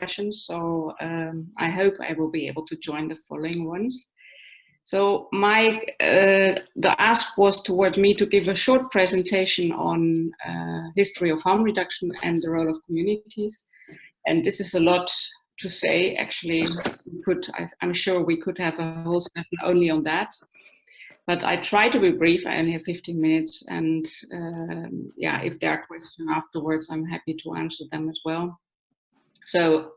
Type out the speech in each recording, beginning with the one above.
sessions, so I hope I will be able to join the following ones. So the ask was towards me to give a short presentation on history of harm reduction and the role of communities. And this is a lot to say. Actually, I'm sure we could have a whole session only on that. But I try to be brief. I only have 15 minutes. And yeah, if there are questions afterwards, I'm happy to answer them as well. So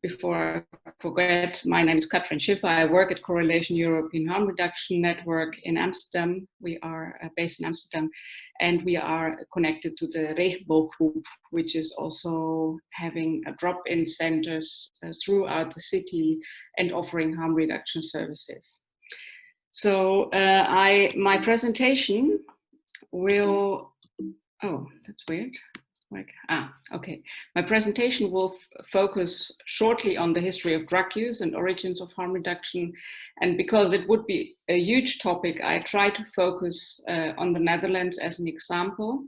before I forget, my name is Katrin Schiffer. I work at Correlation European Harm Reduction Network in Amsterdam. We are based in Amsterdam, and we are connected to the Regenboog Group, which is also having drop-in centers throughout the city and offering harm reduction services. So my presentation will, oh, that's weird. Okay. My presentation will focus shortly on the history of drug use and origins of harm reduction. And because it would be a huge topic, I try to focus on the Netherlands as an example.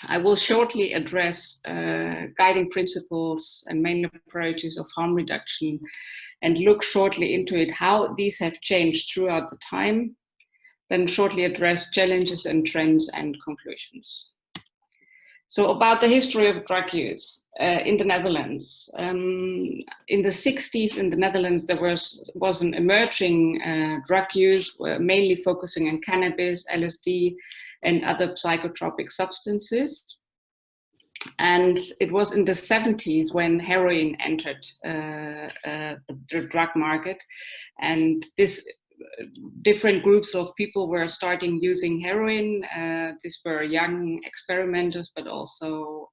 I will shortly address guiding principles and main approaches of harm reduction and look shortly into it, how these have changed throughout the time, then shortly address challenges and trends and conclusions. So about the history of drug use in the Netherlands. In the 60s in the Netherlands, there was an emerging drug use, mainly focusing on cannabis, LSD, and other psychotropic substances. And it was in the 70s when heroin entered the drug market. And this different groups of people were starting using heroin. These were young experimenters, but also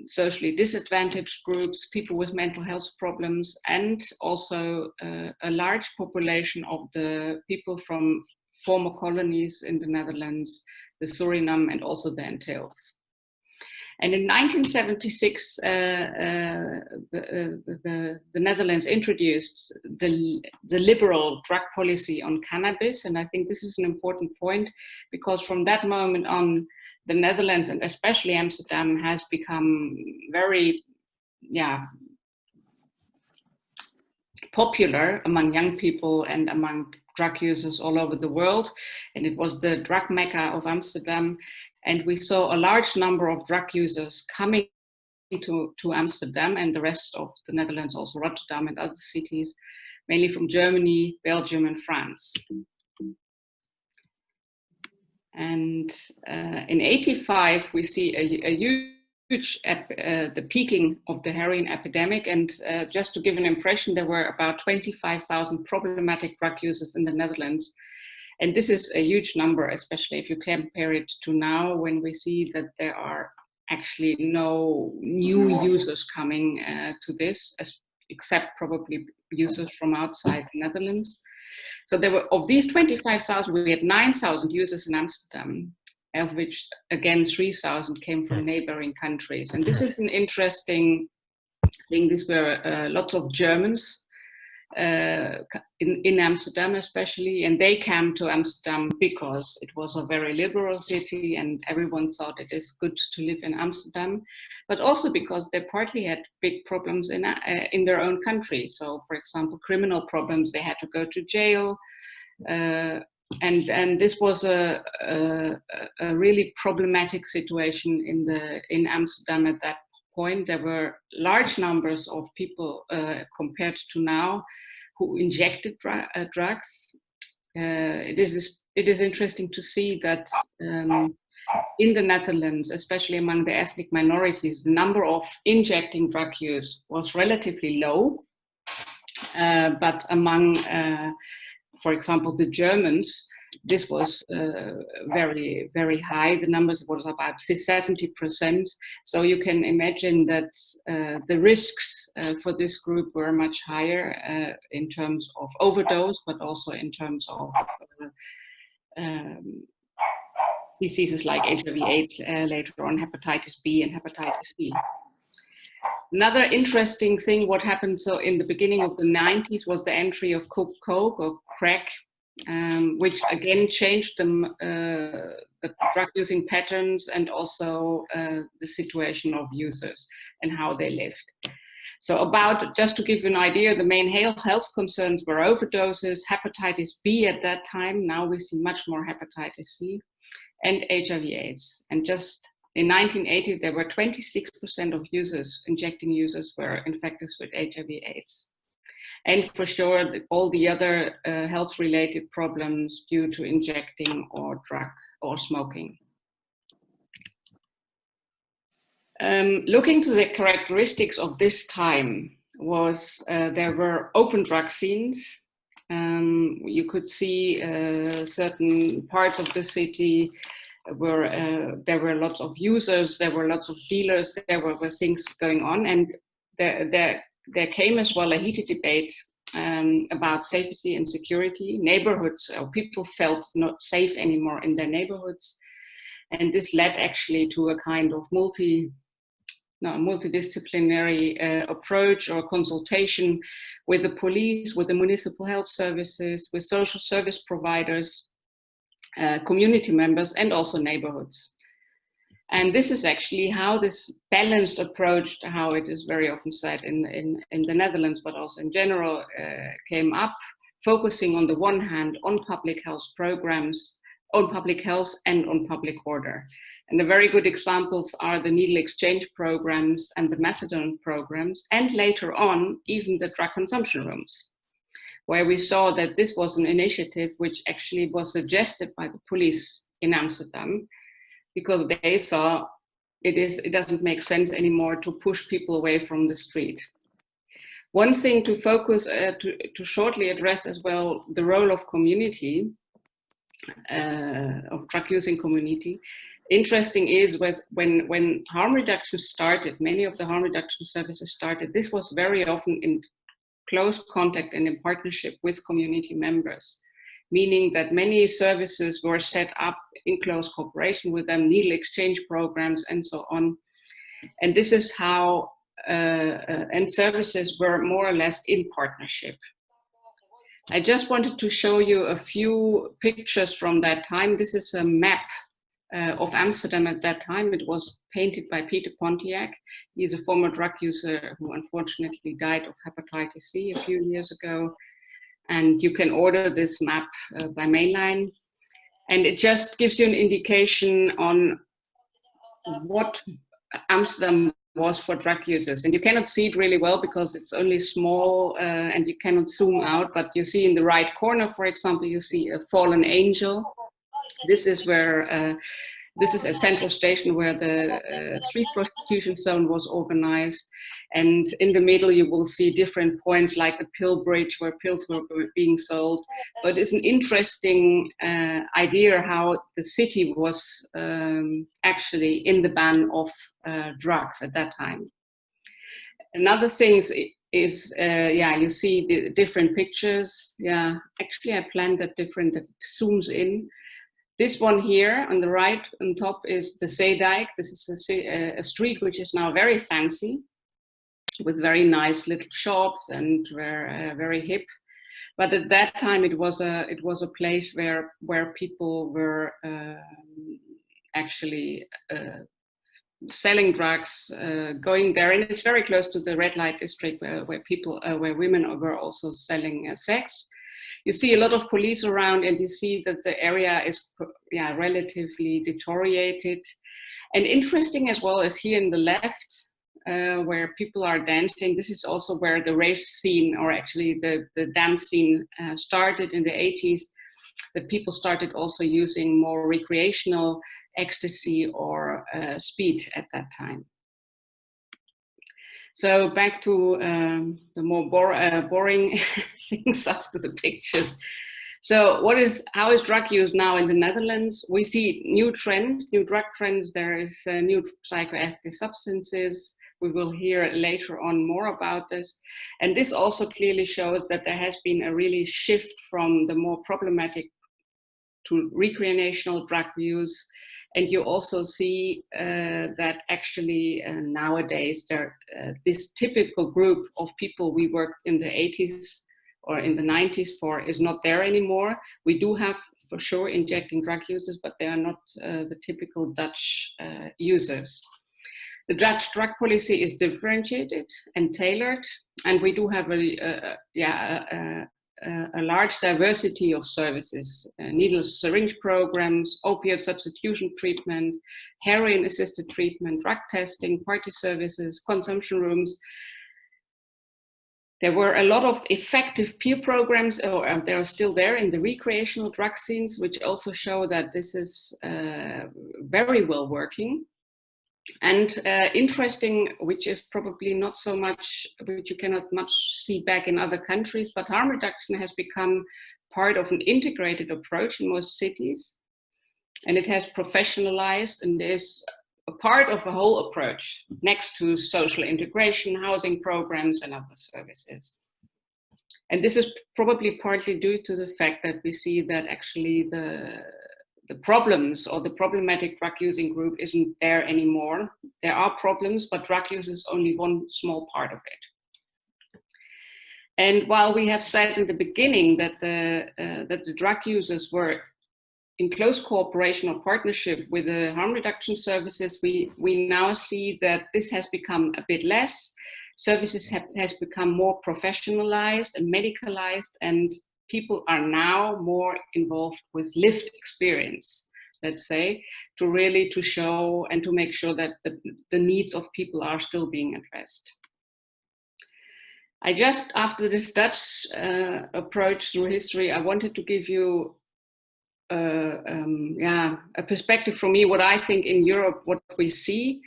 socially disadvantaged groups, people with mental health problems, and also a large population of the people from former colonies in the Netherlands, the Suriname, and also the Antilles. And in 1976, the Netherlands introduced the liberal drug policy on cannabis. And I think this is an important point, because from that moment on, the Netherlands, and especially Amsterdam, has become very, popular among young people and among drug users all over the world. And it was the drug mecca of Amsterdam. And we saw a large number of drug users coming to Amsterdam and the rest of the Netherlands, also Rotterdam and other cities, mainly from Germany, Belgium, and France. And in '85, we see a huge the peaking of the heroin epidemic. And just to give an impression, there were about 25,000 problematic drug users in the Netherlands. And this is a huge number, especially if you compare it to now, when we see that there are actually no new users coming to this, except probably users from outside the Netherlands. So there were, of these 25,000, we had 9,000 users in Amsterdam, of which, again, 3,000 came from neighboring countries. And this is an interesting thing. These were lots of Germans in Amsterdam especially, and they came to Amsterdam because it was a very liberal city and everyone thought it is good to live in Amsterdam, but also because they partly had big problems in their own country. So, for example, criminal problems, they had to go to jail, and this was a really problematic situation in Amsterdam at that point. There were large numbers of people compared to now who injected drugs. It is interesting to see that in the Netherlands, especially among the ethnic minorities, the number of injecting drug use was relatively low. But among, for example, the Germans, this was very, very high. The numbers was about 70%. So you can imagine that the risks for this group were much higher in terms of overdose, but also in terms of diseases like HIV/AIDS, later on hepatitis B and hepatitis E. Another interesting thing, what happened so in the beginning of the 90s was the entry of coke or crack which again changed the drug using patterns and also the situation of users and how they lived. So just to give you an idea, the main health concerns were overdoses, hepatitis B at that time. Now we see much more hepatitis C, and HIV/AIDS. And just in 1980, there were 26% of injecting users were infected with HIV/AIDS. And for sure, all the other health-related problems due to injecting or drug or smoking. Looking to the characteristics of this time was there were open drug scenes. You could see certain parts of the city where there were lots of users, there were lots of dealers, there were things going on, and there came as well a heated debate about safety and security. Neighborhoods, people felt not safe anymore in their neighborhoods, and this led actually to a kind of multidisciplinary approach or consultation with the police, with the municipal health services, with social service providers, community members, and also neighborhoods. And this is actually how this balanced approach, how it is very often said in the Netherlands, but also in general, came up, focusing on the one hand on public health programs, on public health and on public order. And the very good examples are the needle exchange programs and the methadone programs, and later on, even the drug consumption rooms, where we saw that this was an initiative which actually was suggested by the police in Amsterdam, because they saw it doesn't make sense anymore to push people away from the street. One thing to focus, to shortly address as well, the role of community, of drug using community. Interesting is when harm reduction started, many of the harm reduction services started, this was very often in close contact and in partnership with community members, meaning that many services were set up in close cooperation with them, needle exchange programs and so on. And this is how, and services were more or less in partnership. I just wanted to show you a few pictures from that time. This is a map of Amsterdam at that time. It was painted by Peter Pontiac. He's a former drug user who unfortunately died of hepatitis C a few years ago. And you can order this map by mainline. And it just gives you an indication on what Amsterdam was for drug users. And you cannot see it really well because it's only small and you cannot zoom out, but you see in the right corner, for example, you see a fallen angel. This is where, this is at Central Station where the street prostitution zone was organized. And in the middle, you will see different points like the pill bridge where pills were being sold. But it's an interesting idea how the city was actually in the ban of drugs at that time. Another thing is, yeah, you see the different pictures. Yeah, actually I planned that different, that it zooms in. This one here on the right on top is the Zeedijk. This is a street which is now very fancy, with very nice little shops and very hip. But at that time it was a place where people were actually selling drugs, going there, and it's very close to the red light district where women were also selling sex. You see a lot of police around, and you see that the area is relatively deteriorated. And interesting as well is here in the left, where people are dancing. This is also where the rave scene, or actually the dance scene, started in the 80s. That people started also using more recreational ecstasy or speed at that time. So back to the more boring things after the pictures. So how is drug use now in the Netherlands? We see new trends, new drug trends. There is new psychoactive substances. We will hear later on more about this. And this also clearly shows that there has been a really shift from the more problematic to recreational drug use. And you also see that actually nowadays this typical group of people we worked in the 80s or in the 90s for is not there anymore. We do have for sure injecting drug users, but they are not the typical Dutch users. The Dutch drug policy is differentiated and tailored, and we do have a large diversity of services, needle syringe programs, opioid substitution treatment, heroin-assisted treatment, drug testing, party services, consumption rooms. There were a lot of effective peer programs, or they are still there in the recreational drug scenes, which also show that this is very well working. And interesting, which is probably not so much, which you cannot much see back in other countries, but harm reduction has become part of an integrated approach in most cities. And it has professionalized and is a part of a whole approach next to social integration, housing programs, and other services. And this is probably partly due to the fact that we see that actually the problems or the problematic drug using group isn't there anymore. There are problems, but drug use is only one small part of it. And while we have said in the beginning that the drug users were in close cooperation or partnership with the harm reduction services, we now see that this has become a bit less. Services has become more professionalized and medicalized, and people are now more involved with lived experience, let's say, to show and to make sure that the needs of people are still being addressed. I just, after this Dutch approach through history, I wanted to give you a perspective from me, what I think in Europe, what we see.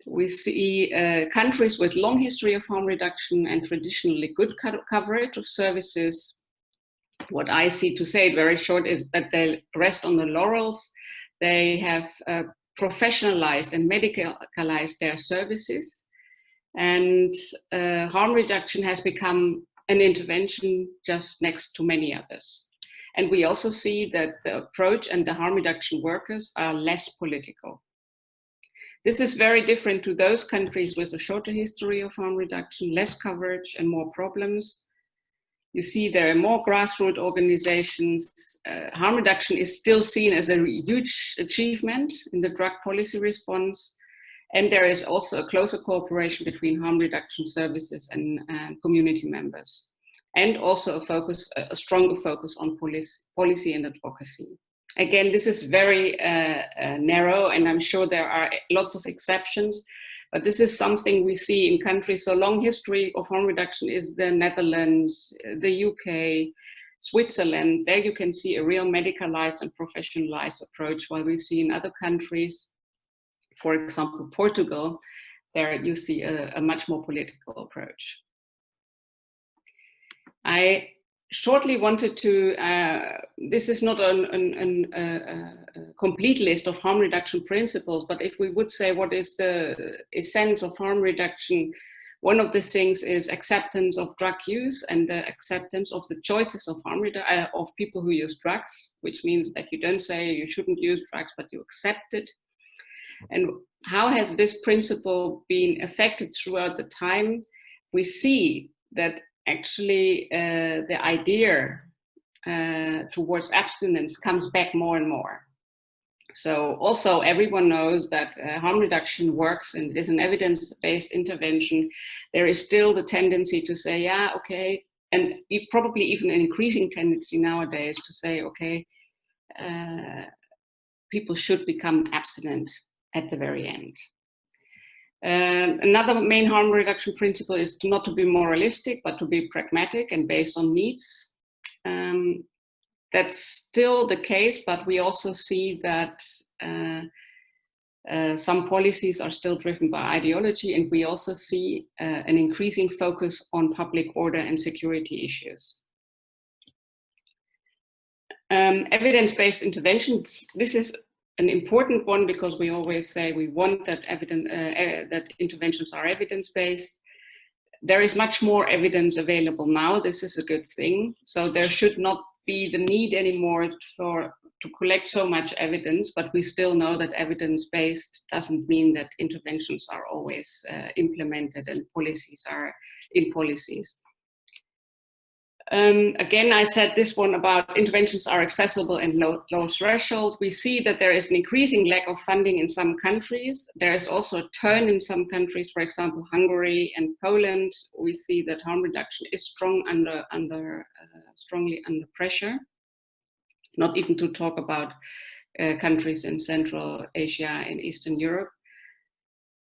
We see countries with long history of harm reduction and traditionally good coverage of services. What I see, to say it very short, is that they rest on the laurels. They have professionalized and medicalized their services, and harm reduction has become an intervention just next to many others. And we also see that the approach and the harm reduction workers are less political. This is very different to those countries with a shorter history of harm reduction, less coverage and more problems. You see there are more grassroots organizations. Harm reduction is still seen as a huge achievement in the drug policy response. And there is also a closer cooperation between harm reduction services and community members. And also a stronger focus on policy and advocacy. Again, this is very narrow, and I'm sure there are lots of exceptions, but this is something we see in countries. So long history of harm reduction is the Netherlands, the UK, Switzerland. There you can see a real medicalized and professionalized approach, while we see in other countries, for example, Portugal, there you see a much more political approach. I shortly wanted to, this is not a complete list of harm reduction principles, but if we would say what is the essence of harm reduction, one of the things is acceptance of drug use and the acceptance of the choices of of people who use drugs, which means that you don't say you shouldn't use drugs, but you accept it. And how has this principle been affected throughout the time? We see that actually the idea towards abstinence comes back more and more. So also everyone knows that harm reduction works and is an evidence-based intervention. There is still the tendency to say, yeah, okay, and probably even an increasing tendency nowadays to say, okay, people should become abstinent at the very end. Another main harm reduction principle is not to be moralistic, but to be pragmatic and based on needs. That's still the case, but we also see that some policies are still driven by ideology, and we also see an increasing focus on public order and security issues. Evidence-based interventions, this is an important one because we always say we want that that interventions are evidence-based. There is much more evidence available now. This is a good thing. So there should not be the need anymore to collect so much evidence, but we still know that evidence-based doesn't mean that interventions are always implemented and policies are in policies. Again, I said this one about interventions are accessible and low threshold. We see that there is an increasing lack of funding in some countries. There is also a turn in some countries, for example, Hungary and Poland. We see that harm reduction is strongly under pressure, not even to talk about countries in Central Asia and Eastern Europe.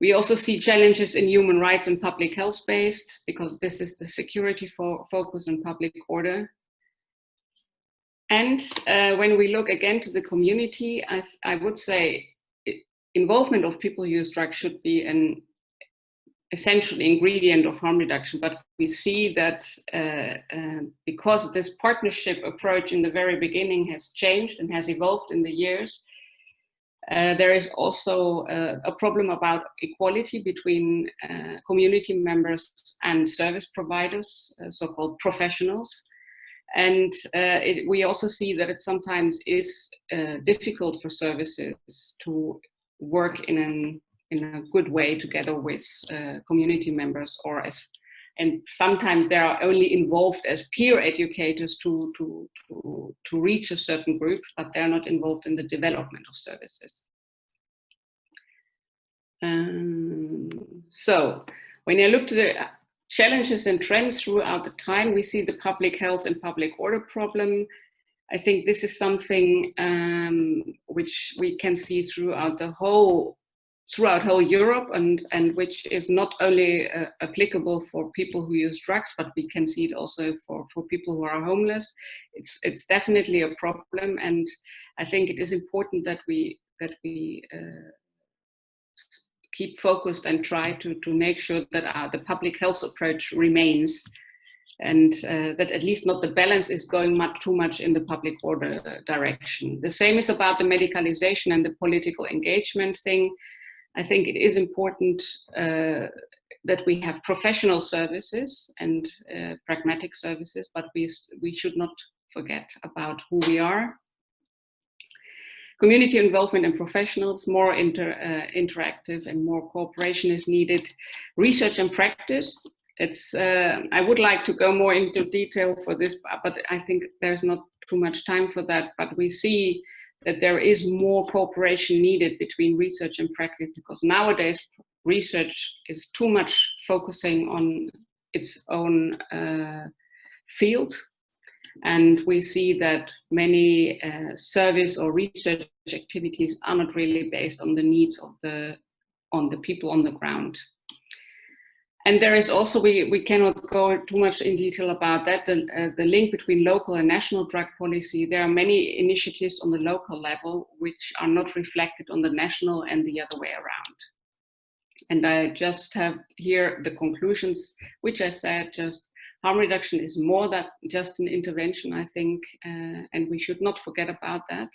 We also see challenges in human rights and public health based, because this is the security focus and public order. And when we look again to the community, I would say involvement of people who use drugs should be an essential ingredient of harm reduction. But we see that because this partnership approach in the very beginning has changed and has evolved in the years, there is also a problem about equality between community members and service providers, so-called professionals. And we also see that it sometimes is difficult for services to work in a good way together with community members, and sometimes they are only involved as peer educators to reach a certain group, but they're not involved in the development of services. So when you look to the challenges and trends throughout the time, we see the public health and public order problem. I think this is something which we can see throughout whole Europe, and which is not only applicable for people who use drugs, but we can see it also for people who are homeless. It's definitely a problem, and I think it is important that we keep focused and try to make sure that the public health approach remains, and that at least not the balance is going too much in the public order direction. The same is about the medicalization and the political engagement thing. I think it is important that we have professional services and pragmatic services, but we should not forget about who we are. Community involvement and professionals, more interactive and more cooperation is needed. Research and practice. I would like to go more into detail for this, but I think there's not too much time for that. But we see that there is more cooperation needed between research and practice, because nowadays research is too much focusing on its own field. And we see that many service or research activities are not really based on the needs of the people on the ground. And there is also, we cannot go too much in detail about that, the link between local and national drug policy. There are many initiatives on the local level which are not reflected on the national and the other way around. And I just have here the conclusions, which I said, just harm reduction is more than just an intervention, I think, and we should not forget about that.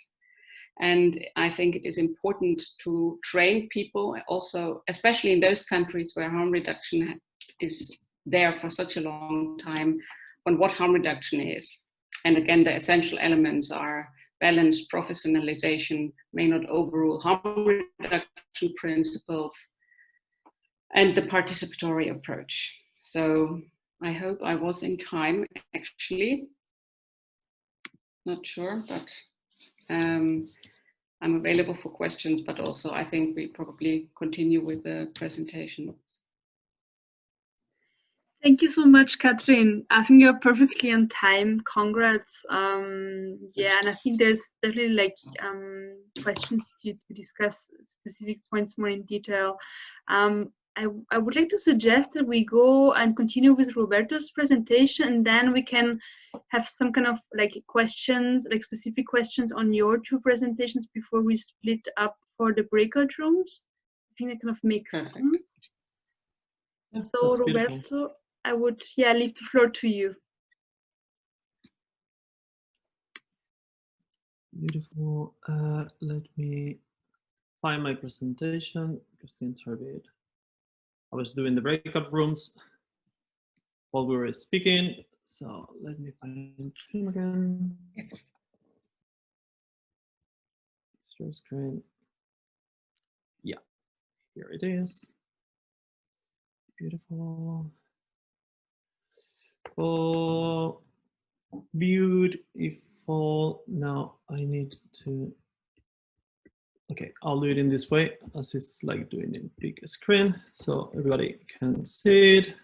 And I think it is important to train people also, especially in those countries where harm reduction is there for such a long time, on what harm reduction is. And again, the essential elements are balanced professionalization, may not overrule harm reduction principles, and the participatory approach. So I hope I was in time, actually. Not sure, but I'm available for questions, but also I think we probably continue with the presentation. Thank you so much, Katrin. I think you're perfectly on time. Congrats. Yeah, and I think there's definitely questions to discuss specific points more in detail. I would like to suggest that we go and continue with Roberto's presentation, and then we can have some kind of questions, specific questions on your two presentations before we split up for the breakout rooms. I think that kind of makes sense. Yeah, so Roberto, beautiful. I would leave the floor to you. Beautiful. Let me find my presentation because things are a bit. I was doing the breakout rooms while we were speaking, so let me find the film again. Yes. Share screen. Yeah, here it is. Beautiful. Oh, beautiful. Now I need to, okay, I'll do it in this way, as it's like doing in big screen, so everybody can see it.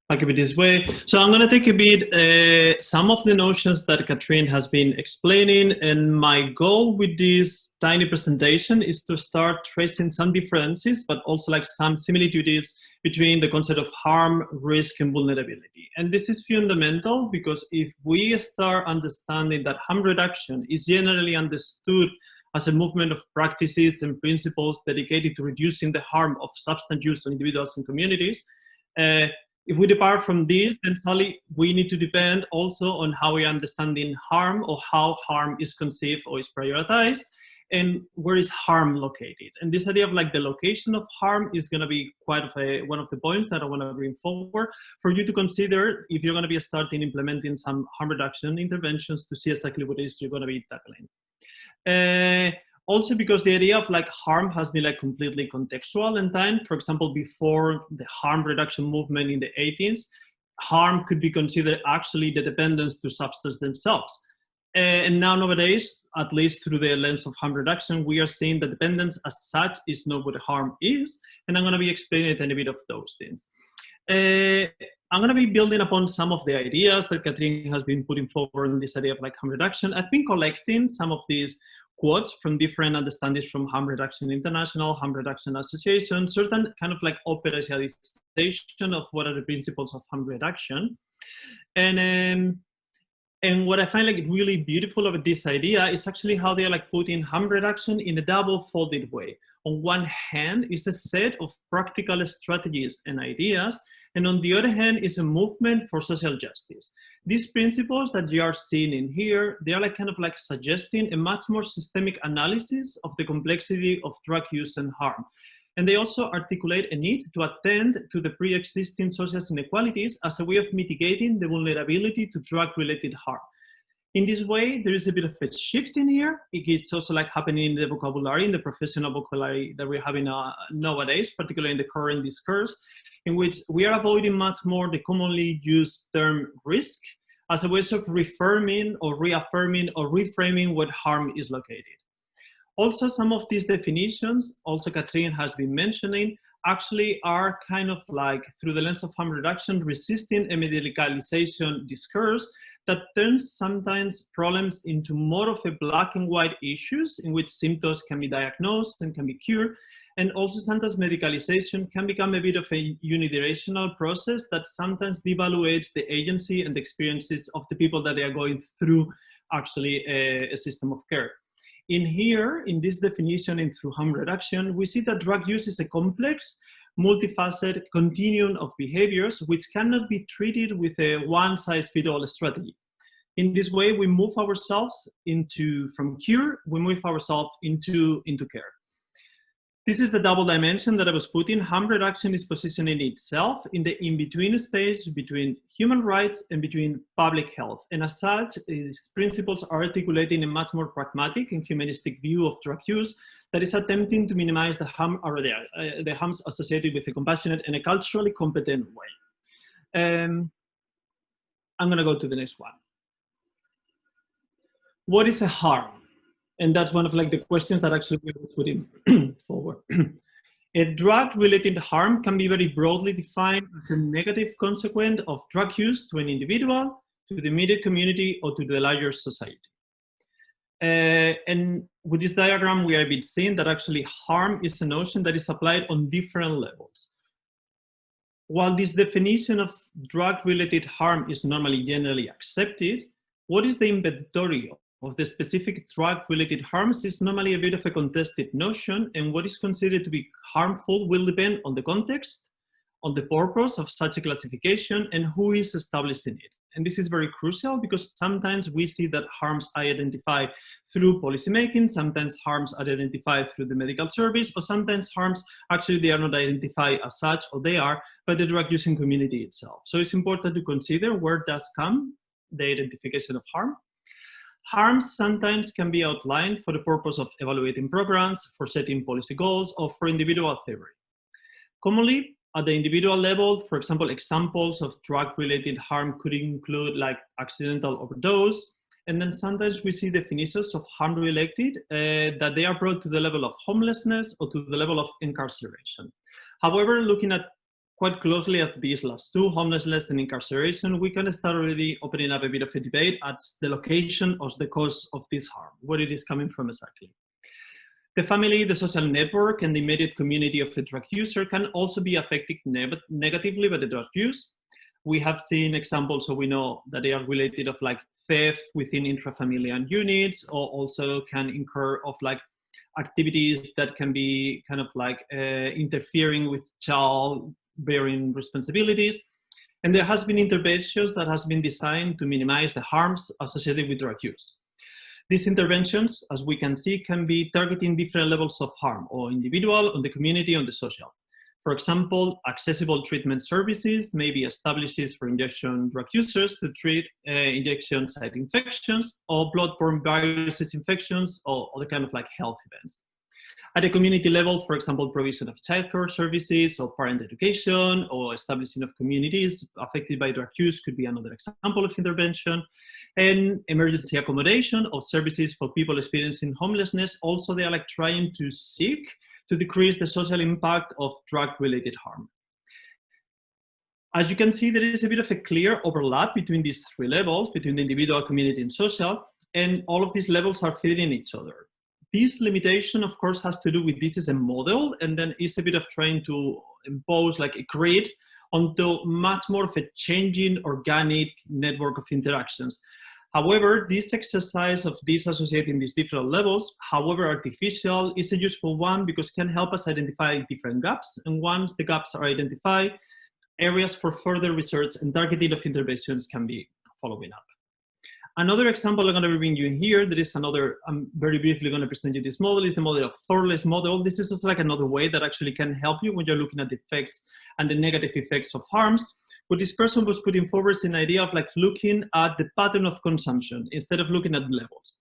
I'll keep it this way. So I'm going to take a bit some of the notions that Catherine has been explaining, and my goal with this tiny presentation is to start tracing some differences, but also like some similitudes between the concept of harm, risk, and vulnerability. And this is fundamental because if we start understanding that harm reduction is generally understood as a movement of practices and principles dedicated to reducing the harm of substance use on individuals and communities, if we depart from this, then suddenly we need to depend also on how we are understanding harm, or how harm is conceived or is prioritized, and where is harm located. And this idea of like the location of harm is going to be quite one of the points that I want to bring forward for you to consider if you're going to be starting implementing some harm reduction interventions, to see exactly what it is you're going to be tackling. Also because the idea of like harm has been like completely contextual in time. For example, before the harm reduction movement in the 80s, harm could be considered actually the dependence to substances themselves. And now nowadays, at least through the lens of harm reduction, we are seeing that dependence as such is not what harm is. And I'm going to be explaining a tiny bit of those things. I'm going to be building upon some of the ideas that Catherine has been putting forward in this idea of like harm reduction. I've been collecting some of these quotes from different understandings from Harm Reduction International, Harm Reduction Association, certain kind of like operationalization of what are the principles of harm reduction. And what I find like really beautiful about this idea is actually how they are like putting harm reduction in a double-folded way. On one hand is a set of practical strategies and ideas, and on the other hand is a movement for social justice. These principles that you are seeing in here, they are like kind of like suggesting a much more systemic analysis of the complexity of drug use and harm. And they also articulate a need to attend to the pre-existing social inequalities as a way of mitigating the vulnerability to drug-related harm. In this way, there is a bit of a shift in here. It's also like happening in the vocabulary, in the professional vocabulary that we're having nowadays, particularly in the current discourse, in which we are avoiding much more the commonly used term risk as a way of reaffirming or reframing what harm is located. Also, some of these definitions, also Catherine has been mentioning, actually are kind of like, through the lens of harm reduction, resisting a medicalization discourse that turns sometimes problems into more of a black and white issues in which symptoms can be diagnosed and can be cured. And also sometimes medicalization can become a bit of a unidirectional process that sometimes devaluates the agency and the experiences of the people that they are going through actually a system of care. In here, in this definition and through harm reduction, we see that drug use is a complex, multifaceted continuum of behaviors which cannot be treated with a one-size-fits-all strategy. In this way, we move ourselves from cure, we move ourselves into care. This is the double dimension that I was putting. Harm reduction is positioning itself in the in-between space between human rights and between public health. And as such, its principles are articulating a much more pragmatic and humanistic view of drug use that is attempting to minimize the harms associated with a compassionate and a culturally competent way. I'm going to go to the next one. What is a harm? And that's one of like the questions that actually we were putting forward. A drug-related harm can be very broadly defined as a negative consequence of drug use to an individual, to the immediate community, or to the larger society. And with this diagram, we are a bit seeing that actually harm is a notion that is applied on different levels. While this definition of drug-related harm is normally generally accepted, what is the inventory of the specific drug-related harms is normally a bit of a contested notion, and what is considered to be harmful will depend on the context, on the purpose of such a classification, and who is establishing it. And this is very crucial because sometimes we see that harms are identified through policymaking, sometimes harms are identified through the medical service, or sometimes harms actually they are not identified as such, or they are by the drug using community itself. So it's important to consider where does come the identification of harm. Harms sometimes can be outlined for the purpose of evaluating programs, for setting policy goals, or for individual theory. Commonly, At the individual level, for example, examples of drug-related harm could include like accidental overdose. And then sometimes we see definitions of harm related that they are brought to the level of homelessness or to the level of incarceration. However, looking at quite closely at these last two, homelessness and incarceration, we can start already opening up a bit of a debate as the location of the cause of this harm, where it is coming from exactly. The family, the social network, and the immediate community of a drug user can also be affected negatively by the drug use. We have seen examples, so we know that they are related of like theft within intrafamilial units, or also can incur of like activities that can be kind of like interfering with child-bearing responsibilities. And there has been interventions that has been designed to minimize the harms associated with drug use. These interventions, as we can see, can be targeting different levels of harm, or individual, on the community, on the social. For example, accessible treatment services may be established for injection drug users to treat injection site infections or bloodborne viruses infections or other kind of like health events. At a community level, for example, provision of childcare services or parent education or establishing of communities affected by drug use could be another example of intervention. And emergency accommodation or services for people experiencing homelessness, also they are like trying to seek to decrease the social impact of drug-related harm. As you can see, there is a bit of a clear overlap between these three levels, between the individual, community, and social, and all of these levels are feeding each other. This limitation, of course, has to do with this as a model, and then it's a bit of trying to impose like a grid onto much more of a changing organic network of interactions. However, this exercise of disassociating these different levels, however artificial, is a useful one because it can help us identify different gaps. And once the gaps are identified, areas for further research and targeting of interventions can be following up. Another example I'm going to be bringing you here, there is another, I'm very briefly going to present you this model, is the model of Thorley's model. This is also like another way that actually can help you when you're looking at the effects and the negative effects of harms. What this person was putting forward is an idea of like looking at the pattern of consumption instead of looking at levels.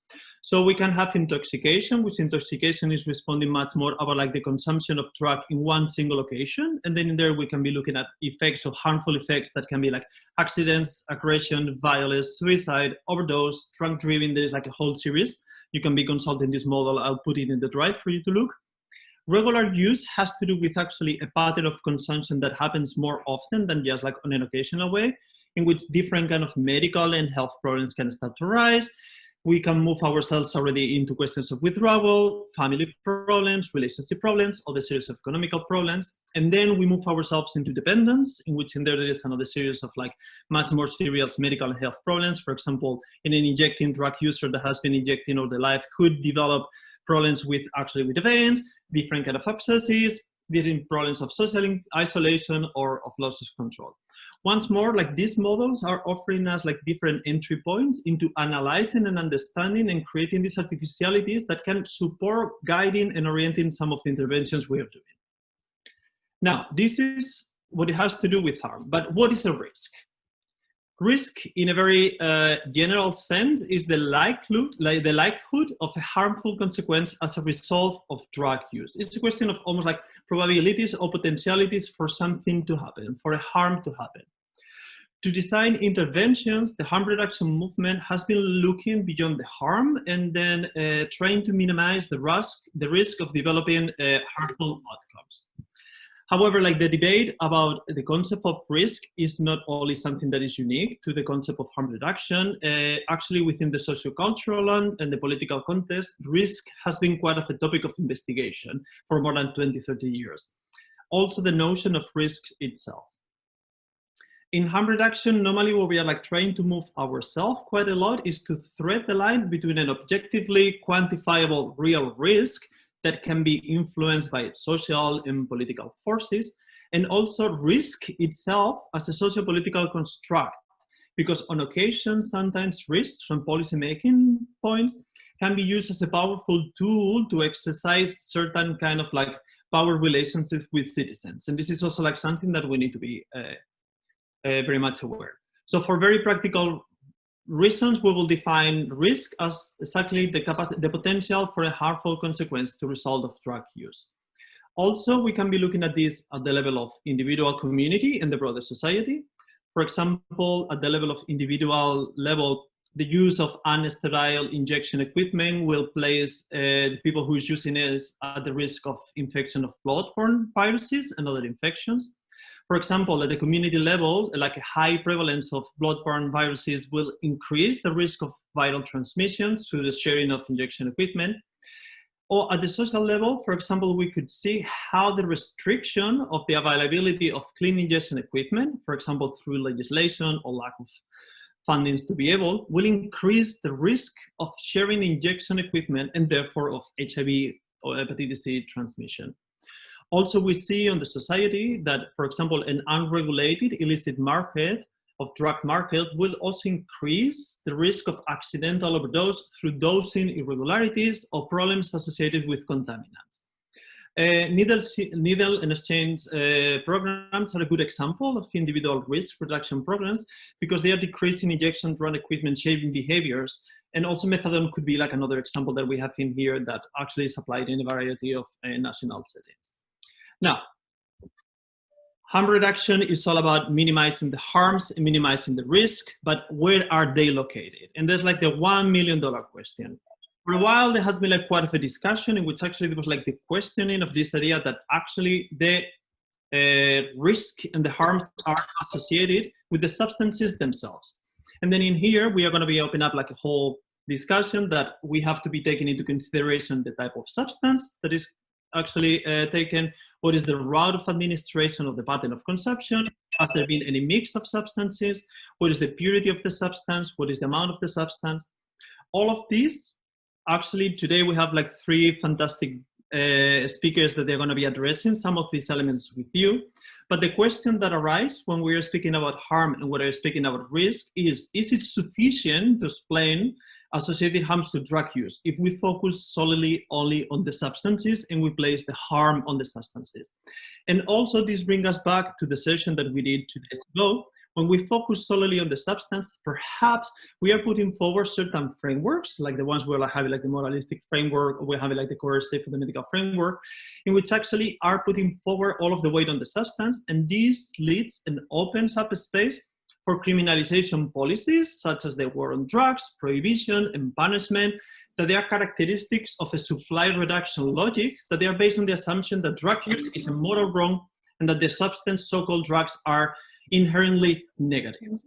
So we can have intoxication, which intoxication is responding much more about like the consumption of drug in one single location. And then in there we can be looking at effects or harmful effects that can be like accidents, aggression, violence, suicide, overdose, drunk driving. There is like a whole series. You can be consulting this model. I'll put it in the drive for you to look. Regular use has to do with actually a pattern of consumption that happens more often than just like on an occasional way, in which different kind of medical and health problems can start to rise. We can move ourselves already into questions of withdrawal, family problems, relationship problems, or the series of economical problems. And then we move ourselves into dependence, in which in there is another series of like much more serious medical and health problems. For example, in an injecting drug user that has been injecting all their life could develop problems with the veins, different kind of abscesses, different problems of social isolation or of loss of control. Once more, like these models are offering us like different entry points into analyzing and understanding and creating these artificialities that can support guiding and orienting some of the interventions we are doing. Now, this is what it has to do with harm, but what is a risk? Risk, in a very general sense, is the likelihood of a harmful consequence as a result of drug use. It's a question of almost like probabilities or potentialities for something to happen, for a harm to happen. To design interventions, the harm reduction movement has been looking beyond the harm and then trying to minimize the risk of developing harmful outcomes. However, like the debate about the concept of risk is not only something that is unique to the concept of harm reduction. Actually, within the sociocultural and the political context, risk has been quite of a topic of investigation for more than 20, 30 years. Also, the notion of risk itself. In harm reduction, normally what we are like trying to move ourselves quite a lot is to thread the line between an objectively quantifiable real risk that can be influenced by social and political forces, and also risk itself as a socio-political construct, because on occasion, sometimes risks from policy-making points can be used as a powerful tool to exercise certain kind of like power relationships with citizens. And this is also like something that we need to be very much aware. So for very practical reasons, we will define risk as exactly the potential for a harmful consequence to result of drug use. Also, we can be looking at this at the level of individual, community, and the broader society. For example, at the level of individual level, the use of unsterile injection equipment will place the people who is using it at the risk of infection of bloodborne viruses and other infections. For example, at the community level, like a high prevalence of bloodborne viruses will increase the risk of viral transmissions through the sharing of injection equipment. Or at the social level, for example, we could see how the restriction of the availability of clean injection equipment, for example, through legislation or lack of fundings to be able, will increase the risk of sharing injection equipment and therefore of HIV or hepatitis C transmission. Also, we see on the society that, for example, an unregulated illicit market of drug market will also increase the risk of accidental overdose through dosing irregularities or problems associated with contaminants. Needle and exchange programs are a good example of individual risk reduction programs because they are decreasing injection drug equipment sharing behaviors. And also methadone could be like another example that we have in here that actually is applied in a variety of national settings. Now, harm reduction is all about minimizing the harms and minimizing the risk, but where are they located? And there's like the $1 million question. For a while, there has been like quite of a discussion in which actually there was like the questioning of this idea that actually the risk and the harms are associated with the substances themselves. And then in here, we are going to be opening up like a whole discussion that we have to be taking into consideration the type of substance that is actually taken, what is the route of administration of the pattern of consumption, has there been any mix of substances, what is the purity of the substance, what is the amount of the substance. All of these, actually today we have like 3 fantastic speakers that they're going to be addressing some of these elements with you. But the question that arises when we are speaking about harm and when we're speaking about risk is it sufficient to explain associated harms to drug use if we focus solely only on the substances and we place the harm on the substances? And also this brings us back to the session that we did 2 days ago. When we focus solely on the substance, perhaps we are putting forward certain frameworks, like the ones where I have like the moralistic framework, or we have like the coercive or the medical framework, in which actually are putting forward all of the weight on the substance. And this leads and opens up a space for criminalization policies, such as the war on drugs, prohibition, and punishment, that they are characteristics of a supply reduction logic, that they are based on the assumption that drug use is a moral wrong and that the substance, so-called drugs, are inherently negative.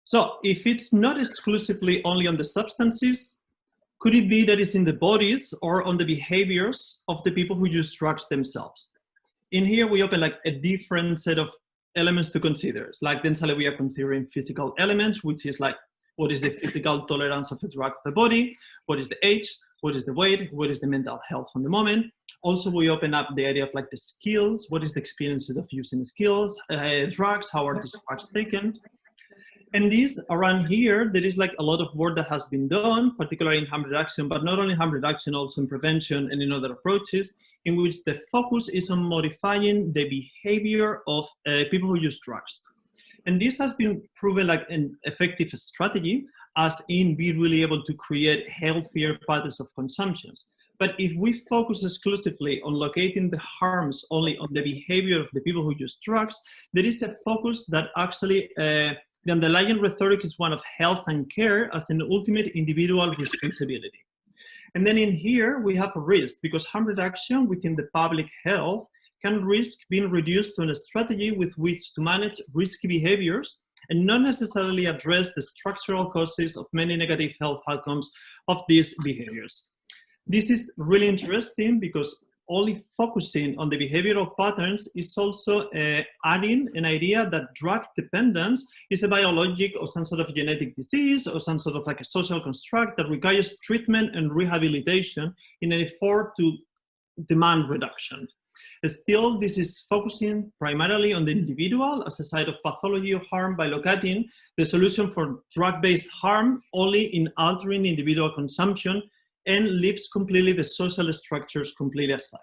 So if it's not exclusively only on the substances, could it be that it's in the bodies or on the behaviors of the people who use drugs themselves? In here, we open like a different set of elements to consider. Like then we are considering physical elements, which is like, what is the physical tolerance of a drug of the body? What is the age? What is the weight? What is the mental health on the moment? Also, we open up the idea of like the skills. What is the experiences of using skills, drugs? How are these drugs taken? And this around here, there is like a lot of work that has been done, particularly in harm reduction, but not only harm reduction, also in prevention and in other approaches, in which the focus is on modifying the behavior of people who use drugs. And this has been proven like an effective strategy, as in being really able to create healthier patterns of consumption. But if we focus exclusively on locating the harms only on the behavior of the people who use drugs, there is a focus that actually the underlying rhetoric is one of health and care as an ultimate individual responsibility. And then in here, we have a risk, because harm reduction within the public health can risk being reduced to a strategy with which to manage risky behaviors and not necessarily address the structural causes of many negative health outcomes of these behaviors. This is really interesting because only focusing on the behavioral patterns is also adding an idea that drug dependence is a biologic or some sort of genetic disease or some sort of like a social construct that requires treatment and rehabilitation in an effort to demand reduction. Still, this is focusing primarily on the individual as a site of pathology of harm by locating the solution for drug-based harm only in altering individual consumption and leaves completely the social structures completely aside.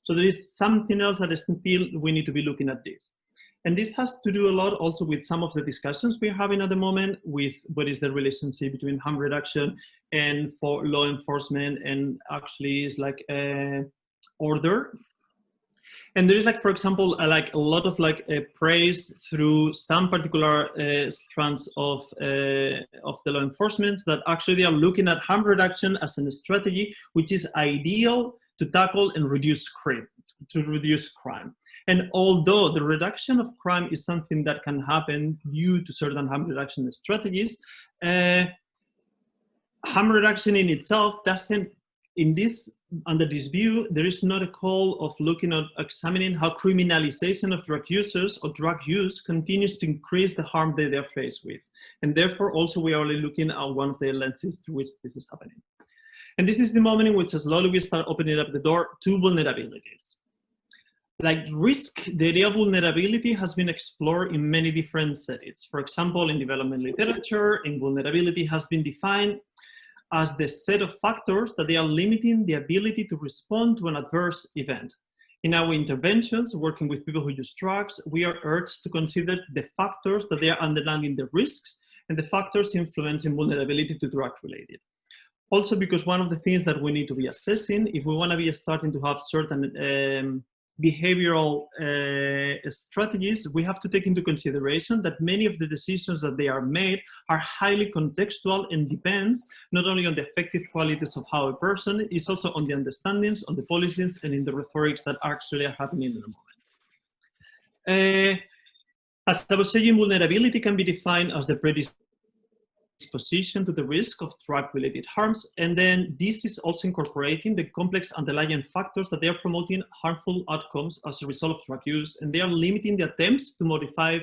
So there is something else that I feel we need to be looking at this. And this has to do a lot also with some of the discussions we're having at the moment with what is the relationship between harm reduction and for law enforcement, and actually is like order And there is, like, for example, like a lot of praise through some particular strands of the law enforcement that actually they are looking at harm reduction as a strategy which is ideal to tackle and reduce crime. And although the reduction of crime is something that can happen due to certain harm reduction strategies, harm reduction in itself doesn't, under this view, there is not a call of looking at examining how criminalization of drug users or drug use continues to increase the harm that they are faced with. And therefore, also we are only looking at one of the lenses through which this is happening. And this is the moment in which slowly we start opening up the door to vulnerabilities. Like risk, the idea of vulnerability has been explored in many different settings. For example, in development literature, vulnerability has been defined as the set of factors that they are limiting the ability to respond to an adverse event. In our interventions, working with people who use drugs, we are urged to consider the factors that they are underlying the risks and the factors influencing vulnerability to drug-related. Also, because one of the things that we need to be assessing, if we want to be starting to have certain behavioral strategies, we have to take into consideration that many of the decisions that they are made are highly contextual and depends not only on the effective qualities of how a person is, also on the understandings, on the policies, and in the rhetorics that actually are happening in the moment. As I was saying, vulnerability can be defined as the predisposition to the risk of drug-related harms, and then this is also incorporating the complex underlying factors that they are promoting harmful outcomes as a result of drug use, and they are limiting the attempts to modify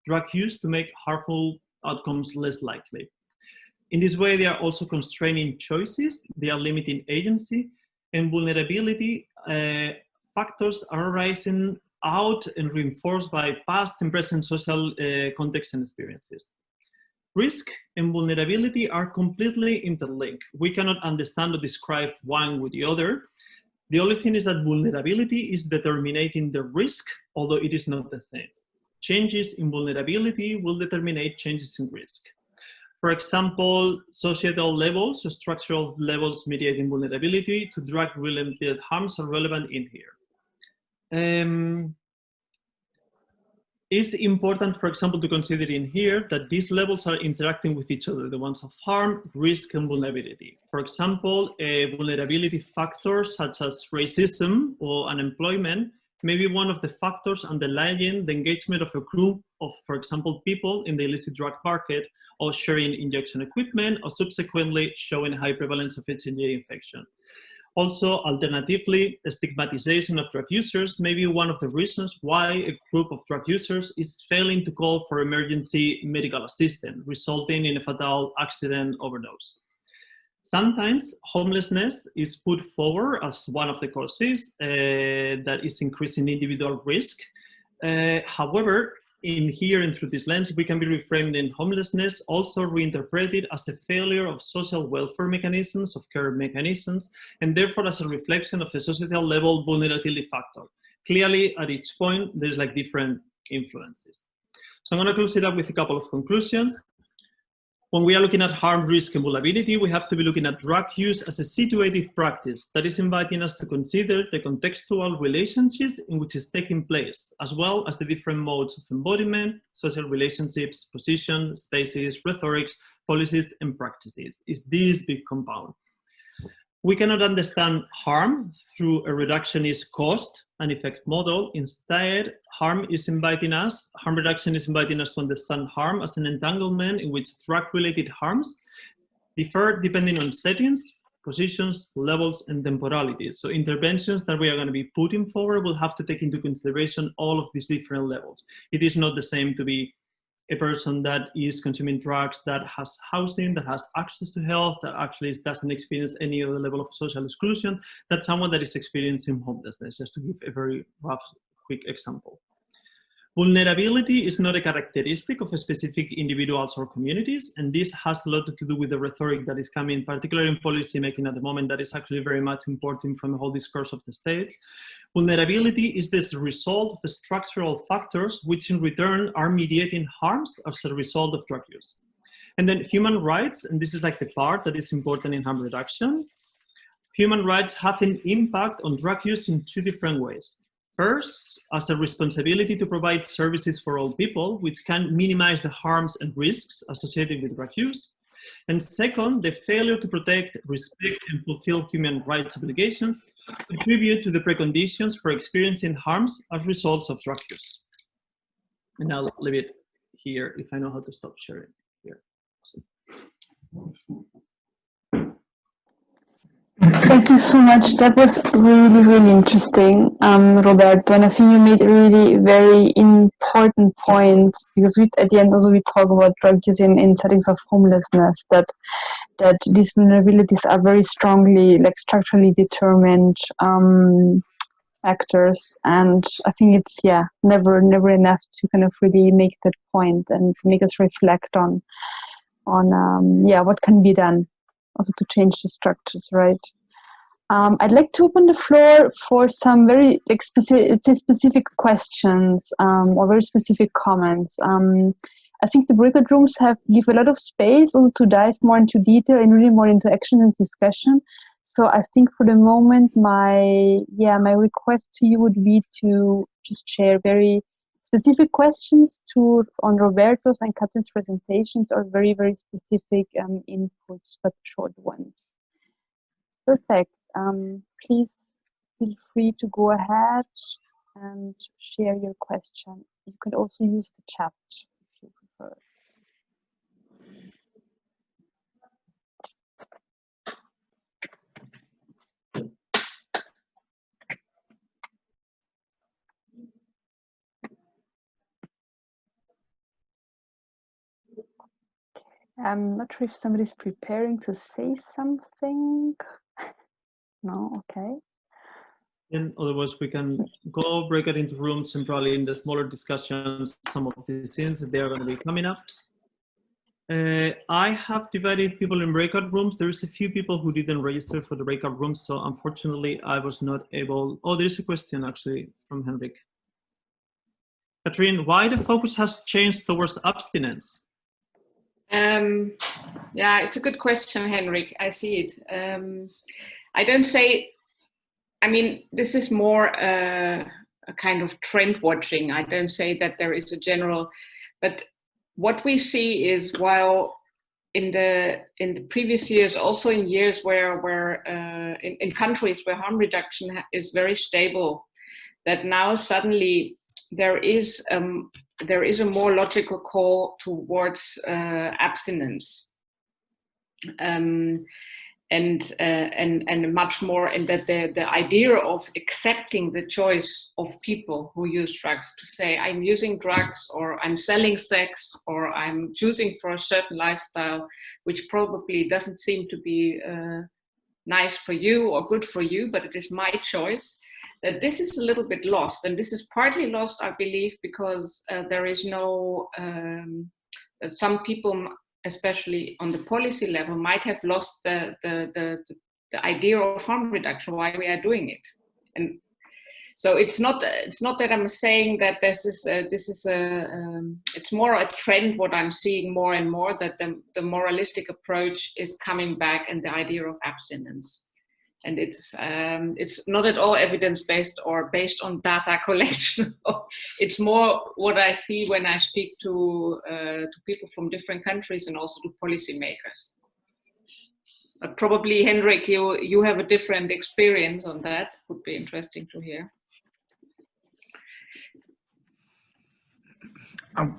drug use to make harmful outcomes less likely. In this way, they are also constraining choices, they are limiting agency, and vulnerability factors are arising out and reinforced by past and present social contexts and experiences. Risk and vulnerability are completely interlinked. We cannot understand or describe one with the other. The only thing is that vulnerability is determining the risk, although it is not the same. Changes in vulnerability will determine changes in risk. For example, societal levels or structural levels mediating vulnerability to drug-related harms are relevant in here. It's important, for example, to consider in here that these levels are interacting with each other, the ones of harm, risk, and vulnerability. For example, vulnerability factors such as racism or unemployment may be one of the factors underlying the engagement of a group of, for example, people in the illicit drug market, or sharing injection equipment, or subsequently showing high prevalence of HIV infection. Also, alternatively, stigmatization of drug users may be one of the reasons why a group of drug users is failing to call for emergency medical assistance, resulting in a fatal accident overdose. Sometimes homelessness is put forward as one of the causes that is increasing individual risk. However, in here and through this lens, we can be reframed in homelessness, also reinterpreted as a failure of social welfare mechanisms, of care mechanisms, and therefore as a reflection of a societal level vulnerability factor. Clearly, at each point, there's like different influences. So I'm going to close it up with a couple of conclusions. When we are looking at harm, risk, and vulnerability, we have to be looking at drug use as a situative practice that is inviting us to consider the contextual relationships in which it's taking place, as well as the different modes of embodiment, social relationships, positions, spaces, rhetorics, policies, and practices. It's this big compound. We cannot understand harm through a reductionist cost and effect model. Instead, harm reduction is inviting us to understand harm as an entanglement in which drug-related harms differ depending on settings, positions, levels, and temporalities. So interventions that we are going to be putting forward will have to take into consideration all of these different levels. It is not the same to be a person that is consuming drugs, that has housing, that has access to health, that actually doesn't experience any other level of social exclusion, that's someone that is experiencing homelessness, just to give a very rough, quick example. Vulnerability is not a characteristic of specific individuals or communities, and this has a lot to do with the rhetoric that is coming, particularly in policy making at the moment, that is actually very much important from the whole discourse of the states. Vulnerability is this result of structural factors which in return are mediating harms as a result of drug use. And then human rights, and this is like the part that is important in harm reduction. Human rights have an impact on drug use in two different ways. First, as a responsibility to provide services for all people, which can minimize the harms and risks associated with drug use. And second, the failure to protect, respect, and fulfill human rights obligations contribute to the preconditions for experiencing harms as results of drug use. And I'll leave it here if I know how to stop sharing here. Thank you so much. That was really, really interesting, Roberto. And I think you made really very important points, because at the end also we talk about drug use in settings of homelessness, that these vulnerabilities are very strongly, like, structurally determined factors. And I think it's, never enough to kind of really make that point and make us reflect on what can be done also to change the structures, right? I'd like to open the floor for some very specific questions or very specific comments. I think the breakout rooms give a lot of space also to dive more into detail and really more into action and discussion. So I think for the moment, my request to you would be to just share very specific questions on Roberto's and Katrin's presentations, or very, very specific inputs, but short ones. Perfect. Please feel free to go ahead and share your question. You can also use the chat if you prefer. I'm not sure if somebody's preparing to say something. No, okay. And otherwise, we can go break it into rooms, and probably in the smaller discussions, some of these things that they are going to be coming up. I have divided people in breakout rooms. There's a few people who didn't register for the breakout rooms, so unfortunately, I was not able. Oh, there's a question actually from Henrik. Katrin, why the focus has changed towards abstinence? Yeah, it's a good question, Henrik. I see it. I don't say, I mean, this is more a kind of trend watching. I don't say that there is a general, but what we see is, while in the previous years, also in years where in countries where harm reduction is very stable, that now suddenly there is a more logical call towards abstinence, and much more, and that the idea of accepting the choice of people who use drugs, to say, I'm using drugs, or I'm selling sex, or I'm choosing for a certain lifestyle, which probably doesn't seem to be nice for you or good for you, but it is my choice. That this is a little bit lost, and this is partly lost, I believe, because there is no, some people, especially on the policy level, might have lost the idea of harm reduction, why we are doing it. And so it's not that I'm saying that it's more a trend, what I'm seeing more and more, that the moralistic approach is coming back, and the idea of abstinence. And it's not at all evidence-based or based on data collection. It's more what I see when I speak to people from different countries, and also to policymakers. But probably, Henrik, you have a different experience on that. Would be interesting to hear.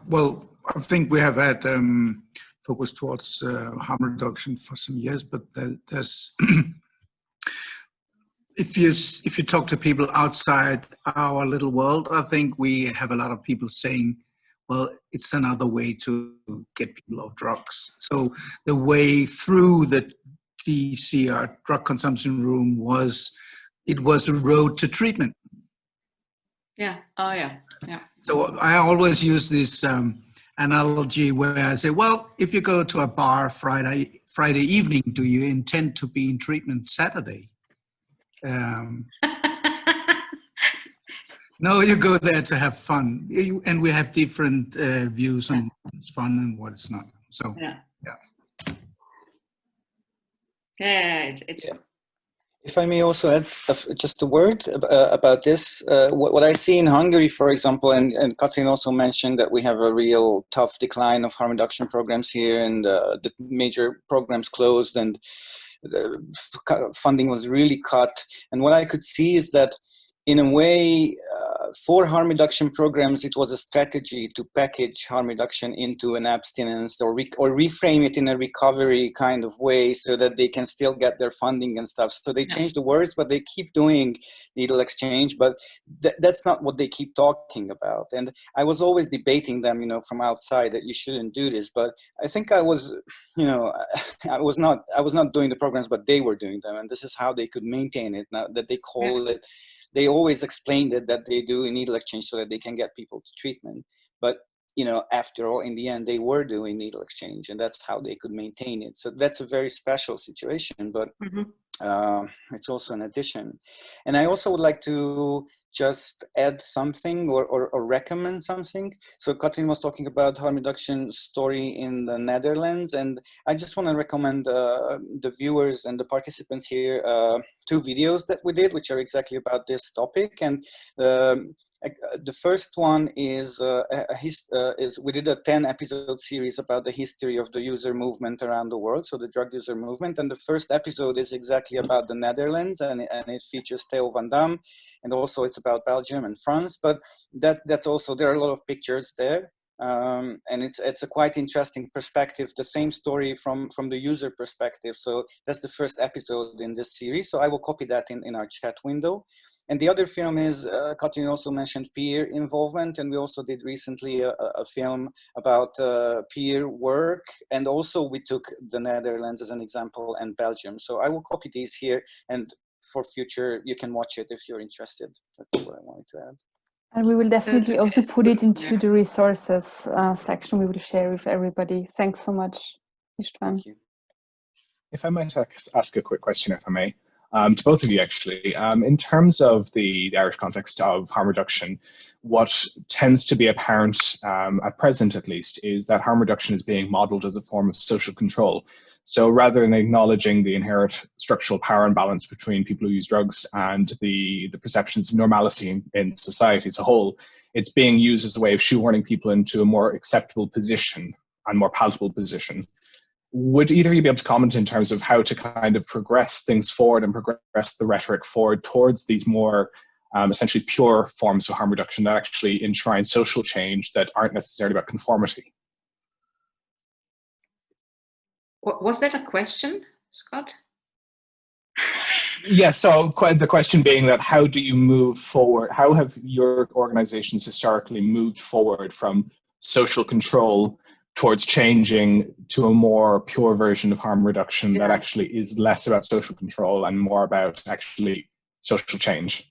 Well, I think we have had focus towards harm reduction for some years, but there's if you talk to people outside our little world, I think we have a lot of people saying, well, it's another way to get people off drugs. So the way through the DCR drug consumption room was a road to treatment. Yeah. Oh, yeah. Yeah. So I always use this analogy where I say, well, if you go to a bar Friday evening, do you intend to be in treatment Saturday? No, you go there to have fun, and we have different views on what's fun and what it's not. So yeah, it's If I may also add just a word about this, what I see in Hungary, for example, and Katrin also mentioned that we have a real tough decline of harm reduction programs here, and the major programs closed, and the funding was really cut. And what I could see is that, in a way, for harm reduction programs, it was a strategy to package harm reduction into an abstinence or reframe it in a recovery kind of way so that they can still get their funding and stuff. So they change the words, but they keep doing needle exchange, but that's not what they keep talking about. And I was always debating them, you know, from outside that you shouldn't do this, but I think I was, you know, I was not doing the programs, but they were doing them. And this is how they could maintain it, now that they call it. They always explained it that they do needle exchange so that they can get people to treatment. But, you know, after all, in the end, they were doing needle exchange, and that's how they could maintain it. So that's a very special situation, but it's also an addition. And I also would like to just add something or recommend something. So Katrin was talking about harm reduction story in the Netherlands, and I just want to recommend the viewers and the participants here 2 videos that we did, which are exactly about this topic. And the first one is we did a 10-episode series about the history of the user movement around the world, so the drug user movement. And the first episode is exactly about the Netherlands, and it features Theo van Dam, and also it's about Belgium and France. But that's also, there are a lot of pictures there. And it's a quite interesting perspective, the same story from the user perspective. So that's the first episode in this series. So I will copy that in our chat window. And the other film is, Katrin also mentioned peer involvement, and we also did recently a film about peer work, and also we took the Netherlands as an example and Belgium. So I will copy these here, and for future you can watch it if you're interested. That's what I wanted to add. And we will definitely also put it into the resources section. We will share with everybody. Thanks so much, Istvan. Thank you. If I might ask a quick question, if I may, to both of you actually. In terms of the Irish context of harm reduction, what tends to be apparent, at present at least, is that harm reduction is being modelled as a form of social control. So rather than acknowledging the inherent structural power imbalance between people who use drugs and the perceptions of normalcy in society as a whole, it's being used as a way of shoehorning people into a more acceptable position and more palatable position. Would either of you be able to comment in terms of how to kind of progress things forward and progress the rhetoric forward towards these more essentially pure forms of harm reduction that actually enshrine social change that aren't necessarily about conformity? Was that a question, Scott? Yeah, so the question being that how do you move forward? How have your organizations historically moved forward from social control towards changing to a more pure version of harm reduction that actually is less about social control and more about actually social change?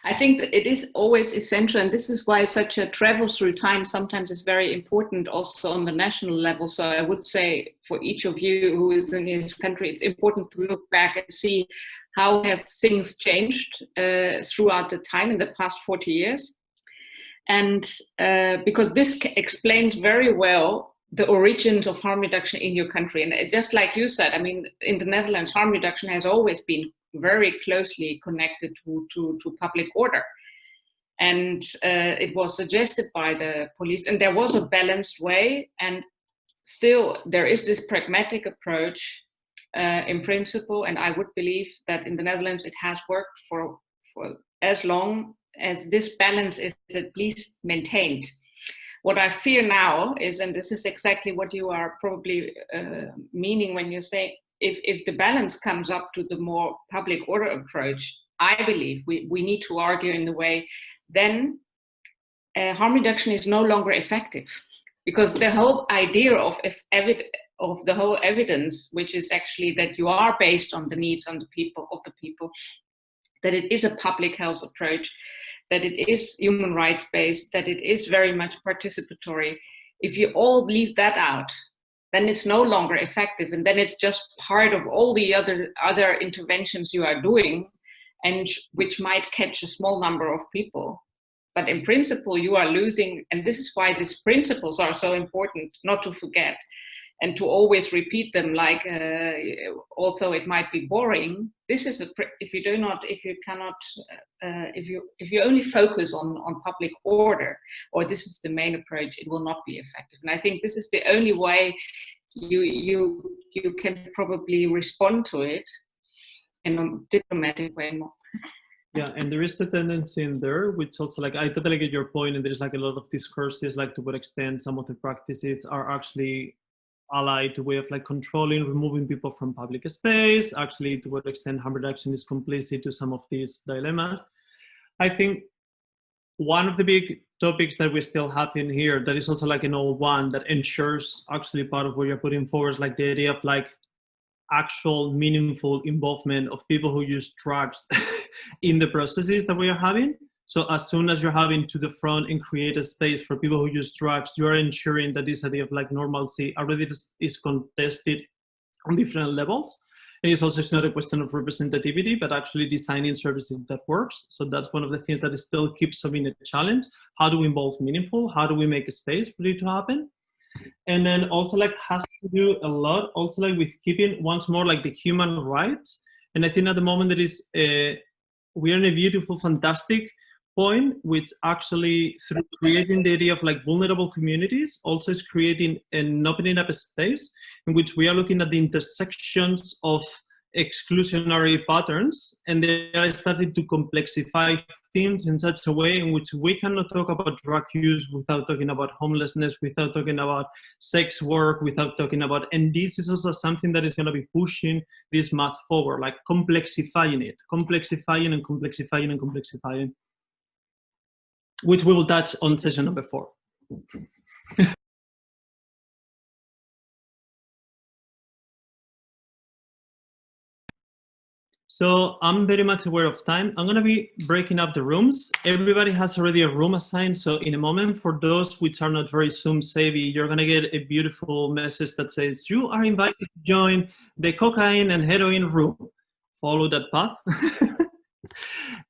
I think that it is always essential, and this is why such a travel through time sometimes is very important also on the national level. So I would say for each of you who is in his country, it's important to look back and see how have things changed throughout the time in the past 40 years. And because this explains very well the origins of harm reduction in your country. And just like you said, I mean, in the Netherlands, harm reduction has always been very closely connected to public order. And it was suggested by the police, and there was a balanced way. And still, there is this pragmatic approach in principle. And I would believe that in the Netherlands, it has worked for as long as this balance is at least maintained. What I fear now is, and this is exactly what you are probably meaning when you say, if the balance comes up to the more public order approach, I believe we need to argue in the way, then harm reduction is no longer effective. Because the whole idea of the whole evidence, which is actually that you are based on the needs of the people, that it is a public health approach, that it is human rights based, that it is very much participatory. If you all leave that out, then it's no longer effective, and then it's just part of all the other interventions you are doing, and which might catch a small number of people. But in principle, you are losing, and this is why these principles are so important not to forget. and to always repeat them, like although it might be boring, this is if you only focus on public order, or this is the main approach, it will not be effective. And I think this is the only way you can probably respond to it in a diplomatic way. Yeah, and there is a tendency in there, which also, like, I totally get your point, and there's like a lot of discourses, like to what extent some of the practices are actually allied to way of like controlling, removing people from public space, actually to what extent harm reduction is complicit to some of these dilemmas. I think one of the big topics that we still have in here that is also like an old one that ensures actually part of what you're putting forward is like the idea of like actual meaningful involvement of people who use drugs in the processes that we are having. So as soon as you're having to the front and create a space for people who use drugs, you are ensuring that this idea of like normalcy already is contested on different levels. And it's also not a question of representativity, but actually designing services that works. So that's one of the things that still keeps being a challenge. How do we involve meaningful? How do we make a space for it to happen? And then also like has to do a lot also like with keeping once more like the human rights. And I think at the moment there is we are in a beautiful, fantastic point, which actually through creating the idea of like vulnerable communities also is creating and opening up a space in which we are looking at the intersections of exclusionary patterns, and they are starting to complexify things in such a way in which we cannot talk about drug use without talking about homelessness, without talking about sex work, without talking about, and this is also something that is going to be pushing this math forward, like complexifying it, complexifying and complexifying and complexifying, which we will touch on session number 4. So I'm very much aware of time. I'm going to be breaking up the rooms. Everybody has already a room assigned. So in a moment, for those which are not very Zoom savvy, you're going to get a beautiful message that says, you are invited to join the cocaine and heroin room. Follow that path.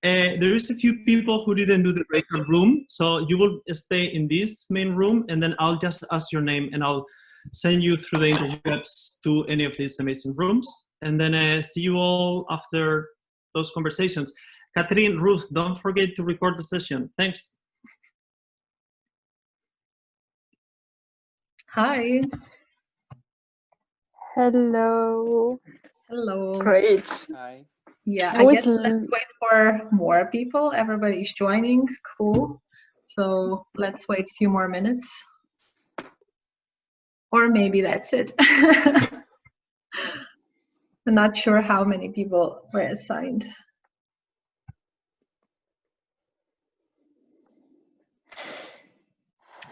There is a few people who didn't do the breakout room. So you will stay in this main room, and then I'll just ask your name and I'll send you through the interwebs to any of these amazing rooms. And then see you all after those conversations. Catherine, Ruth, don't forget to record the session. Thanks. Hi. Hello. Hello. Great. Hi. Yeah, I I was guess let's wait for more people. Everybody's joining. Cool. So let's wait a few more minutes. Or maybe that's it. I'm not sure how many people were assigned.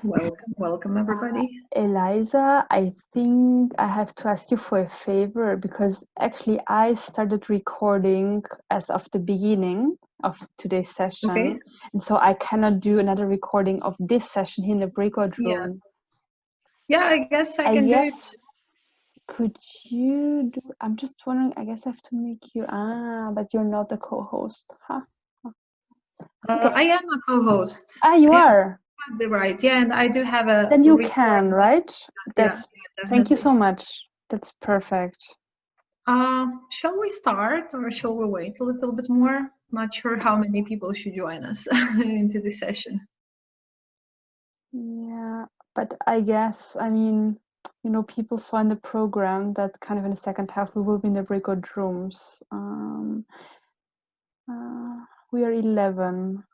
Welcome everybody. Eliza, I think I have to ask you for a favor, because actually I started recording as of the beginning of today's session. Okay. And so I cannot do another recording of this session in the breakout room. Yeah, I guess I can do it. Could you do, I'm just wondering, I guess I have to make you, but you're not the co-host, huh? Okay. I am a co-host. You are? Right, yeah, and I do have a... Then you can, right? That's, yeah, thank you so much. That's perfect. Shall we start, or shall we wait a little bit more? Not sure how many people should join us into the session. Yeah, but I guess, I mean, you know, people saw in the program that kind of in the second half we will be in the breakout rooms. We are 11.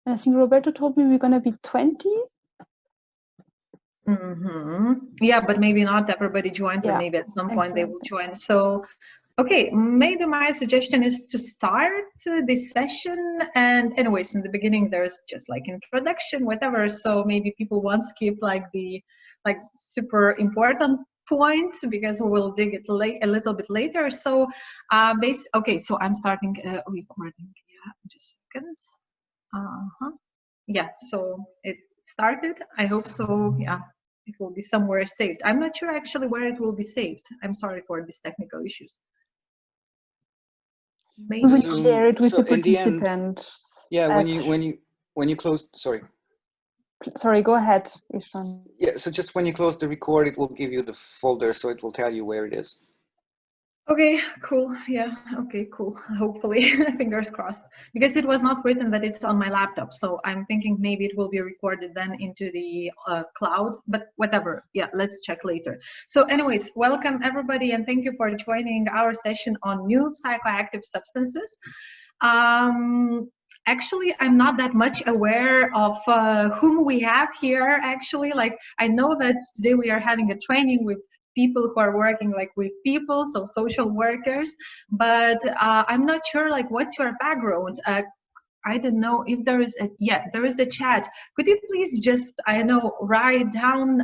And I think Roberto told me we're going to be 20. Yeah, but maybe not everybody joined, or maybe at some point they will join. So, okay, maybe my suggestion is to start this session. And anyways, in the beginning, there's just like introduction, whatever. So maybe people won't skip like the super important points, because we will dig it a little bit later. So, okay, so I'm starting recording. Yeah, just a second. Yeah, so it started. I hope so. Yeah, it will be somewhere saved. I'm not sure actually where it will be saved. I'm sorry for these technical issues. Maybe we will share it with the participants. Yeah, when you close, sorry. sorry, go ahead, Ishan. Yeah, so just when you close the record, it will give you the folder, so it will tell you where it is. Okay, cool. Yeah, okay, cool. Hopefully, fingers crossed. Because it was not written that it's on my laptop, so I'm thinking maybe it will be recorded then into the cloud, but whatever. Yeah, let's check later. So anyways, welcome everybody, and thank you for joining our session on new psychoactive substances. Actually, I'm not that much aware of whom we have here, actually. Like, I know that today we are having a training with people who are working like with people, so social workers, but I'm not sure like what's your background. I don't know if there is a, yeah, there is a chat. Could you please just, I know, write down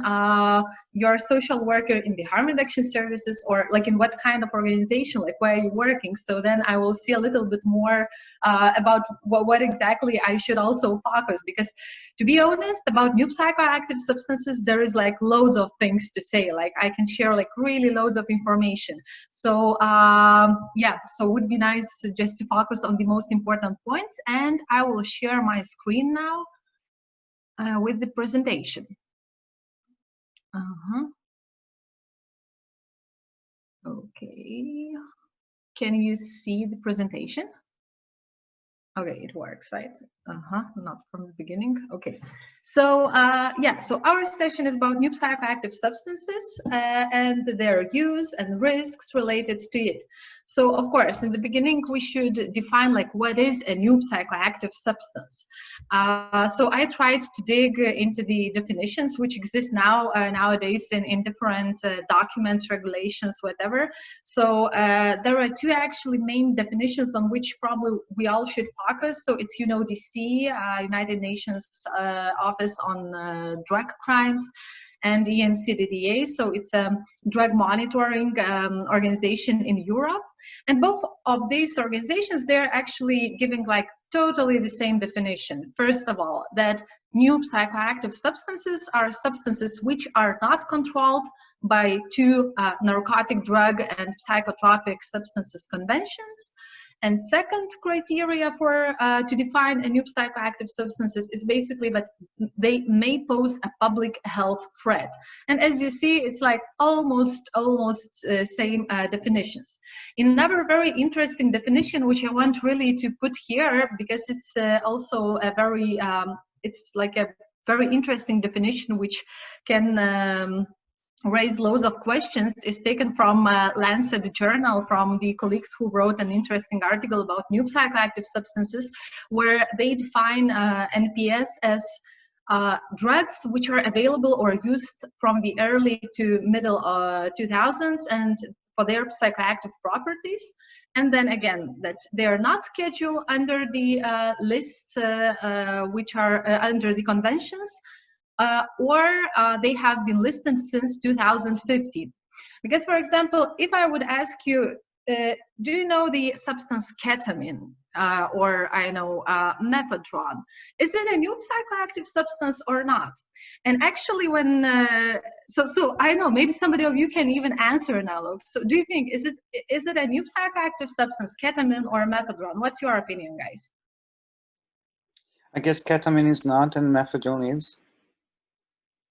your social worker in the harm reduction services, or like in what kind of organization, like where are you working? So then I will see a little bit more about what exactly I should also focus, because to be honest, about new psychoactive substances, there is like loads of things to say. Like I can share like really loads of information. So yeah, so it would be nice just to focus on the most important points, and I will share my screen now with the presentation. Okay, can you see the presentation? Okay, it works, right? Not from the beginning. Okay, so yeah, so our session is about new psychoactive substances and their use and risks related to it. So of course, in the beginning, we should define like what is a new psychoactive substance. So I tried to dig into the definitions which exist now nowadays in different documents, regulations, whatever. So there are two actually main definitions on which probably we all should focus. So it's UNODC, United Nations Office on Drug Crimes, and EMCDDA, so it's a drug monitoring organization in Europe. And both of these organizations, they're actually giving like totally the same definition. First of all, that new psychoactive substances are substances which are not controlled by two narcotic drug and psychotropic substances conventions. And second criteria for to define a new psychoactive substances is basically that they may pose a public health threat. And as you see, it's like almost same definitions. Another very interesting definition, which I want really to put here, because it's also a very, it's like a very interesting definition, which can raise loads of questions, is taken from Lancet journal, from the colleagues who wrote an interesting article about new psychoactive substances, where they define NPS as drugs which are available or used from the early to middle 2000s and for their psychoactive properties. And then again, that they are not scheduled under the lists which are under the conventions, or they have been listed since 2015. Because, for example, if I would ask you, do you know the substance ketamine, or I know methadone? Is it a new psychoactive substance or not? And actually, when so I know maybe somebody of you can even answer now. So, do you think is it a new psychoactive substance, ketamine or methadone? What's your opinion, guys? I guess ketamine is not, and methadone is.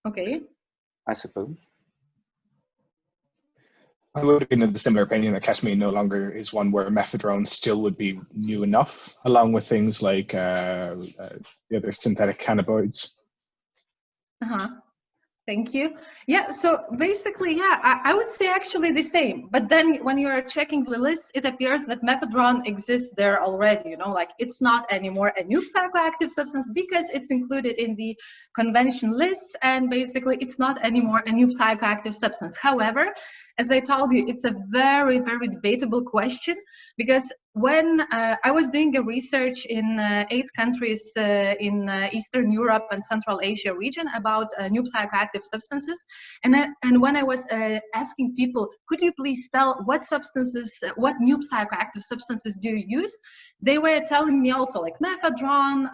Okay. I suppose. I would have been of the similar opinion that ketamine no longer is one where methadone still would be new enough, along with things like the other synthetic cannabinoids. Thank you. Yeah, so basically, yeah, I would say actually the same. But then when you are checking the list, it appears that methadone exists there already, you know, like it's not anymore a new psychoactive substance because it's included in the convention lists, and basically it's not anymore a new psychoactive substance. However, as I told you, it's a very, very debatable question, because when I was doing a research in 8 countries in Eastern Europe and Central Asia region about new psychoactive substances, and when I was asking people, could you please tell what substances, what new psychoactive substances do you use? They were telling me also like methadone,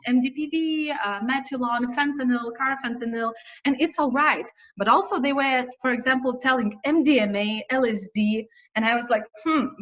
MDPV, methylone, fentanyl, carfentanil, and it's all right. But also they were, for example, telling calling MDMA, LSD, and I was like,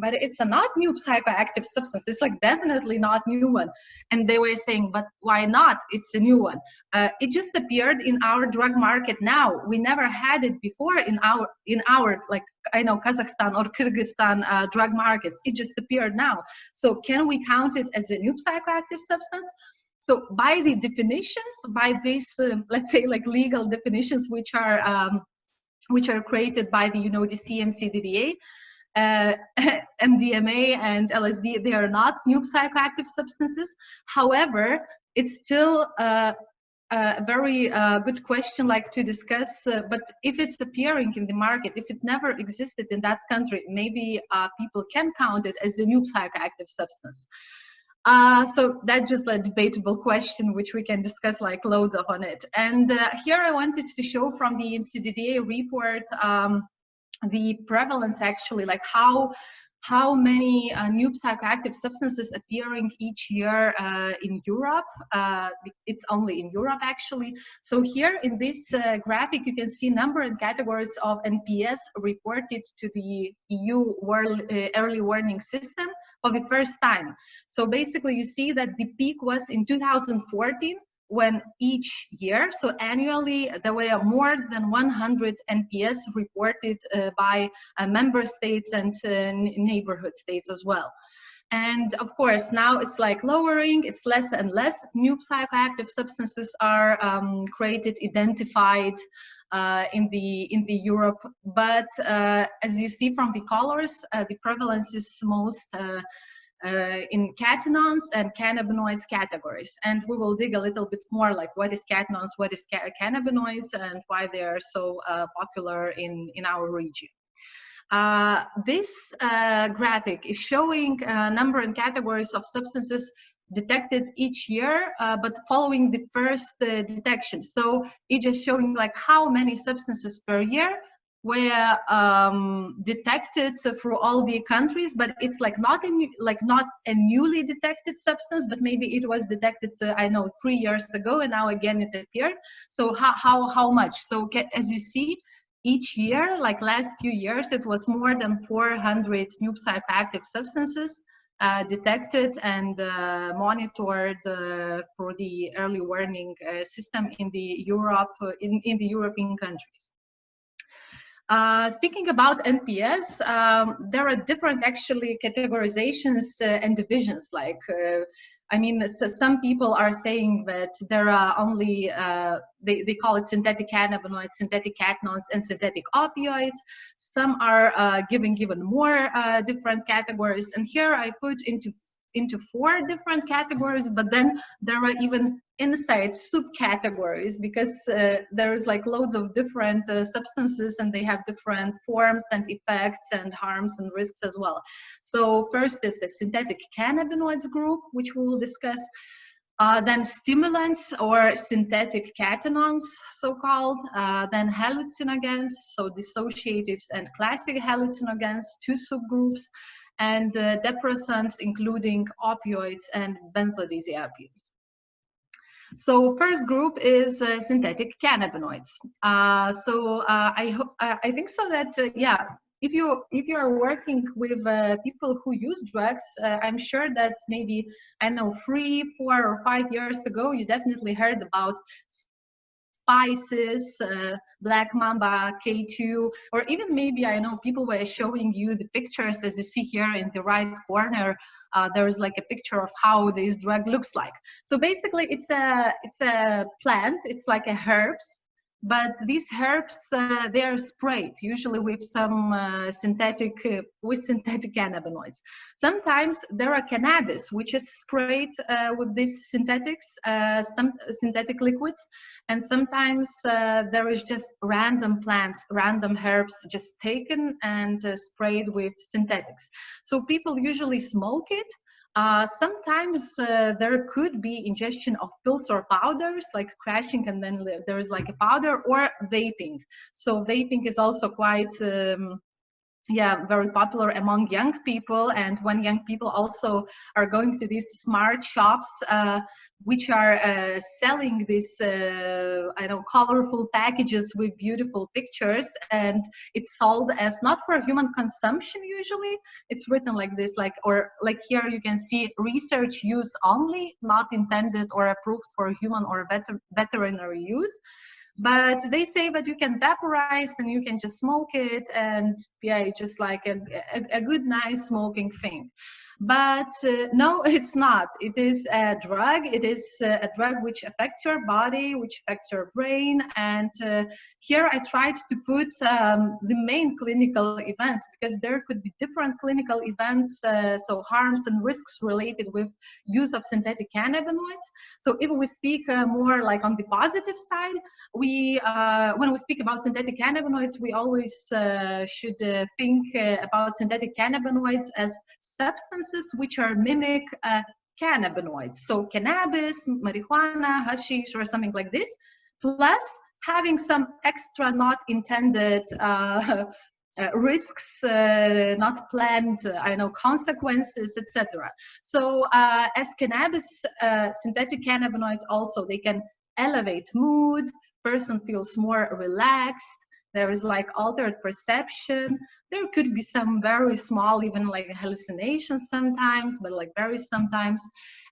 but it's a not new psychoactive substance. It's like definitely not new one. And they were saying, but why not? It's a new one. It just appeared in our drug market now. We never had it before in our like, I know, Kazakhstan or Kyrgyzstan drug markets. It just appeared now. So can we count it as a new psychoactive substance? So by the definitions, by these, let's say, like legal definitions, which are created by the, the CMCDDA, MDMA and LSD, they are not new psychoactive substances. However, it's still a very good question, like, to discuss. But if it's appearing in the market, if it never existed in that country, maybe people can count it as a new psychoactive substance. So that's just a debatable question, which we can discuss like loads of on it. And here I wanted to show from the MCDDA report the prevalence, actually, like how many new psychoactive substances appearing each year in Europe. It's only in Europe, actually. So here in this graphic, you can see number and categories of NPS reported to the EU early warning system for the first time. So basically, you see that the peak was in 2014, when each year, so annually, there were more than 100 NPS reported by member states and neighborhood states as well. And of course, now it's like lowering, it's less and less new psychoactive substances are created, identified in the Europe. But as you see from the colors, the prevalence is most in catenons and cannabinoids categories. And we will dig a little bit more, like what is catenons, what is cannabinoids, and why they are so popular in our region. This graphic is showing number and categories of substances detected each year, but following the first detection. So it's just showing like how many substances per year were detected through all the countries, but it's like not a newly detected substance, but maybe it was detected I know 3 years ago, and now again it appeared. So how much? So as you see, each year, like last few years, it was more than 400 new psychoactive substances detected and monitored for the early warning system in the in the European countries. Speaking about NPS, there are different actually categorizations and divisions. Like, I mean, so some people are saying that there are only, they call it synthetic cannabinoids, synthetic catenons, and synthetic opioids. Some are giving even more different categories. And here I put into 4 different categories, but then there are even inside subcategories, because there is like loads of different substances, and they have different forms and effects and harms and risks as well. So first is the synthetic cannabinoids group, which we will discuss. Then stimulants or synthetic catenons, so-called. Then hallucinogens, so dissociatives and classic hallucinogens, 2 subgroups. And depressants, including opioids and benzodiazepines. So first group is synthetic cannabinoids. I think so that yeah, if you are working with people who use drugs, I'm sure that maybe, I know, 3, 4, or 5 years ago, you definitely heard about spices, black mamba, K2, or even maybe, I know, people were showing you the pictures, as you see here in the right corner. There is like a picture of how this drug looks like. So basically, it's a plant. It's like a herbs, but these herbs they are sprayed usually with some synthetic cannabinoids. Sometimes there are cannabis which is sprayed with these synthetics, some synthetic liquids, and sometimes there is just random plants, random herbs just taken and sprayed with synthetics. So people usually smoke it. Sometimes there could be ingestion of pills or powders, like crashing, and then there is like a powder, or vaping. So vaping is also quite very popular among young people. And when young people also are going to these smart shops, which are selling these, I know, colorful packages with beautiful pictures, and it's sold as not for human consumption usually. It's written like this, like, or like here you can see research use only, not intended or approved for human or veterinary use. But they say that you can vaporize and you can just smoke it, and yeah, it's just like a good, nice smoking thing. But no, it's not. It is a drug. It is a drug which affects your body, which affects your brain. And here I tried to put the main clinical events, because there could be different clinical events, so harms and risks related with use of synthetic cannabinoids. So if we speak more like on the positive side, we when we speak about synthetic cannabinoids, we always should think about synthetic cannabinoids as substances which are mimic cannabinoids. So cannabis, marijuana, hashish, or something like this, plus having some extra not intended risks, not planned, I know, consequences, etc. So as cannabis, synthetic cannabinoids also, they can elevate mood, person feels more relaxed, there is like altered perception, there could be some very small, even like hallucinations sometimes, but like very sometimes.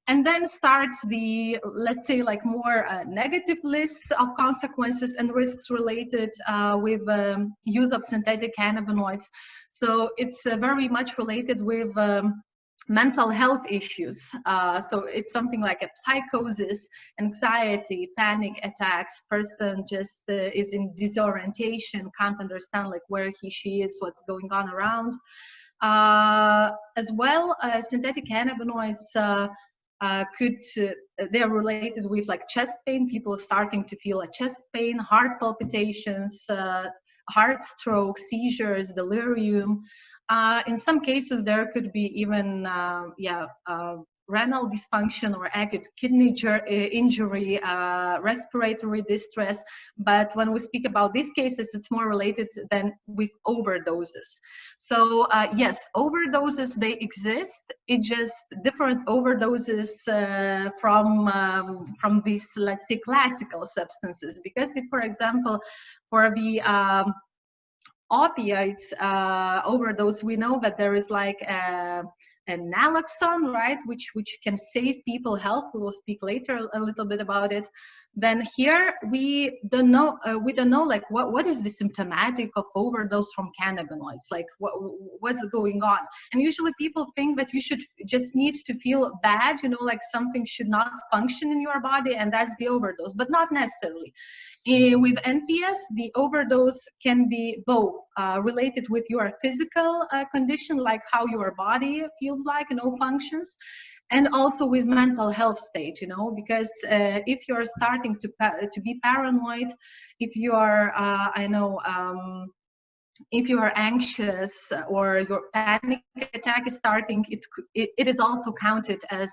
And then starts the, let's say, like more negative lists of consequences and risks related with use of synthetic cannabinoids. So it's very much related with mental health issues. So it's something like a psychosis, anxiety, panic attacks, person just is in disorientation, can't understand like where he, she is, what's going on around. As well, synthetic cannabinoids they're related with like chest pain, people are starting to feel a chest pain, heart palpitations, heart stroke, seizures, delirium. In some cases, there could be even renal dysfunction or acute kidney injury, respiratory distress. But when we speak about these cases, it's more related than with overdoses. So yes, overdoses, they exist. It's just different overdoses from these, let's say, classical substances. Because if, for example, for the opioids overdose, we know that there is like an naloxone, right, which can save people health. We will speak later a little bit about it. Then here we don't know like what is the symptomatic of overdose from cannabinoids, like what's going on. And usually people think that you should just need to feel bad, you know, like something should not function in your body, and that's the overdose, but not necessarily. With NPS, the overdose can be both related with your physical condition, like how your body feels like, you know, functions, and also with mental health state, you know, because if you're starting to be paranoid, if you are, if you are anxious or your panic attack is starting, it is also counted as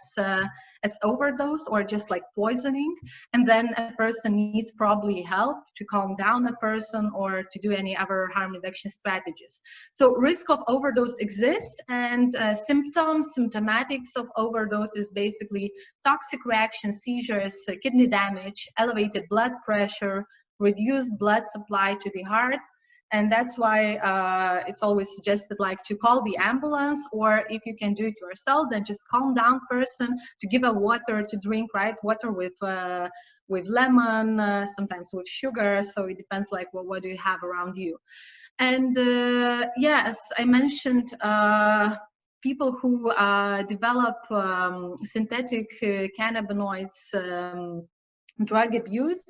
overdose or just like poisoning. And then a person needs probably help to calm down a person or to do any other harm reduction strategies. So risk of overdose exists, and symptomatics of overdose is basically toxic reactions, seizures, kidney damage, elevated blood pressure, reduced blood supply to the heart. And that's why it's always suggested like to call the ambulance, or if you can do it yourself, then just calm down person, to give a water to drink, right? Water with lemon, sometimes with sugar. So it depends like what do you have around you. And yeah, as I mentioned, people who develop synthetic cannabinoids drug abuse,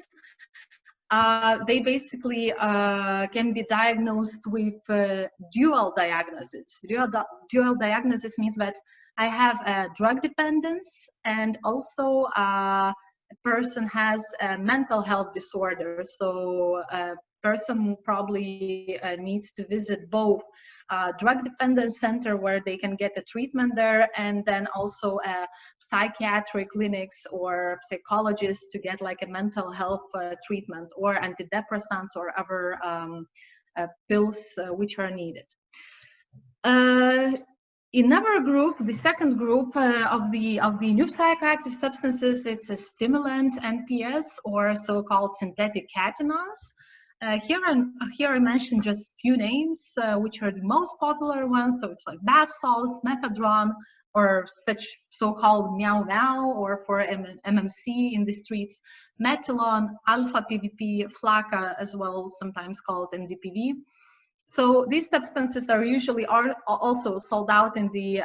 they basically can be diagnosed with dual diagnosis. Dual diagnosis means that I have a drug dependence, and also a person has a mental health disorder. So a person probably needs to visit both drug dependence center where they can get a treatment there, and then also psychiatric clinics or psychologists to get like a mental health treatment, or antidepressants or other pills which are needed. In our group, the second group of the new psychoactive substances, it's a stimulant NPS, or so-called synthetic catechins. Here I mentioned just few names, which are the most popular ones. So it's like bath salts, methadone, or such so-called meow meow, or for MMC in the streets, metulon, alpha PVP, flaca, as well, sometimes called MDPV. So these substances are usually also sold out in the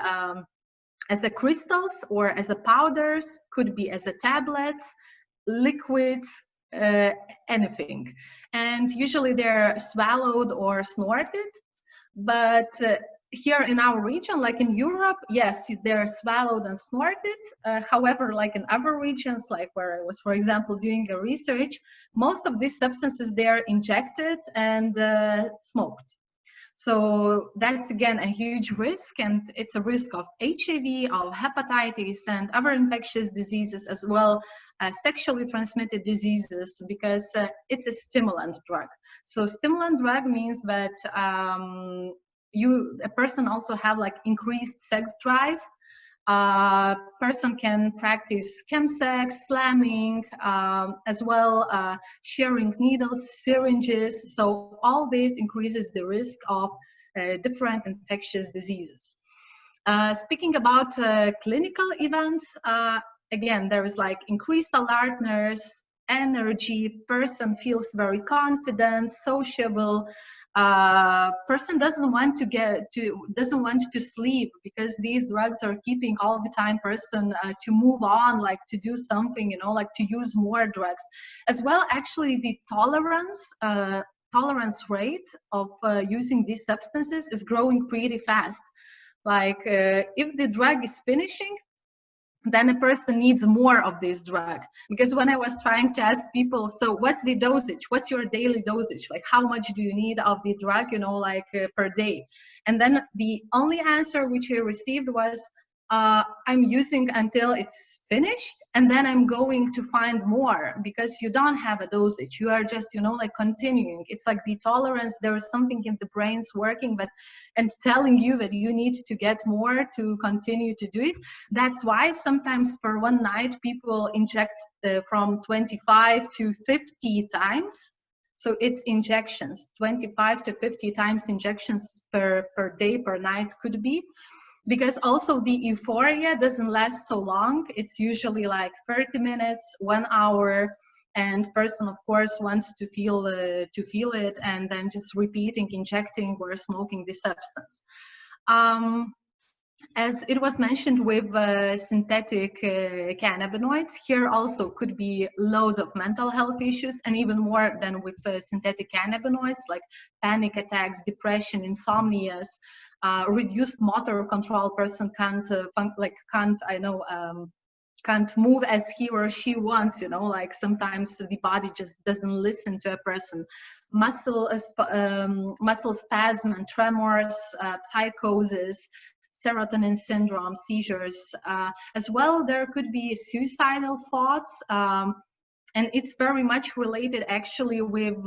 as a crystals or as a powders, could be as a tablets, liquids, anything. And usually they're swallowed or snorted. But here in our region, like in Europe, yes, they're swallowed and snorted. However, like in other regions, like where I was, for example, doing a research, most of these substances, they're injected and smoked. So that's again a huge risk, and it's a risk of HIV, of hepatitis, and other infectious diseases, as well as sexually transmitted diseases, because it's a stimulant drug. So stimulant drug means that a person also have like increased sex drive. Person can practice chemsex, slamming, as well sharing needles, syringes. So all this increases the risk of different infectious diseases. Speaking about clinical events, again, there is like increased alertness, energy, person feels very confident, sociable. Person doesn't want to sleep, because these drugs are keeping all the time person to move on, like to do something, you know, like to use more drugs. As well, actually, the tolerance rate of using these substances is growing pretty fast. Like if the drug is finishing, then a person needs more of this drug. Because when I was trying to ask people, so what's the dosage? What's your daily dosage? Like how much do you need of the drug, you know, like per day? And then the only answer which I received was, I'm using until it's finished, and then I'm going to find more, because you don't have a dosage. You are just, you know, like continuing. It's like the tolerance, there is something in the brains working, but and telling you that you need to get more to continue to do it. That's why sometimes per one night people inject from 25 to 50 times. So it's injections, 25 to 50 times injections per day, per night could be. Because also the euphoria doesn't last so long. It's usually like 30 minutes, 1 hour, and person, of course, wants to feel it, and then just repeating, injecting or smoking the substance. As it was mentioned with synthetic cannabinoids, here also could be loads of mental health issues, and even more than with synthetic cannabinoids, like panic attacks, depression, insomnias, reduced motor control. Person can't move as he or she wants, you know, like sometimes the body just doesn't listen to a person. Muscle spasm and tremors, psychosis, serotonin syndrome, seizures. As well, there could be suicidal thoughts, and it's very much related actually with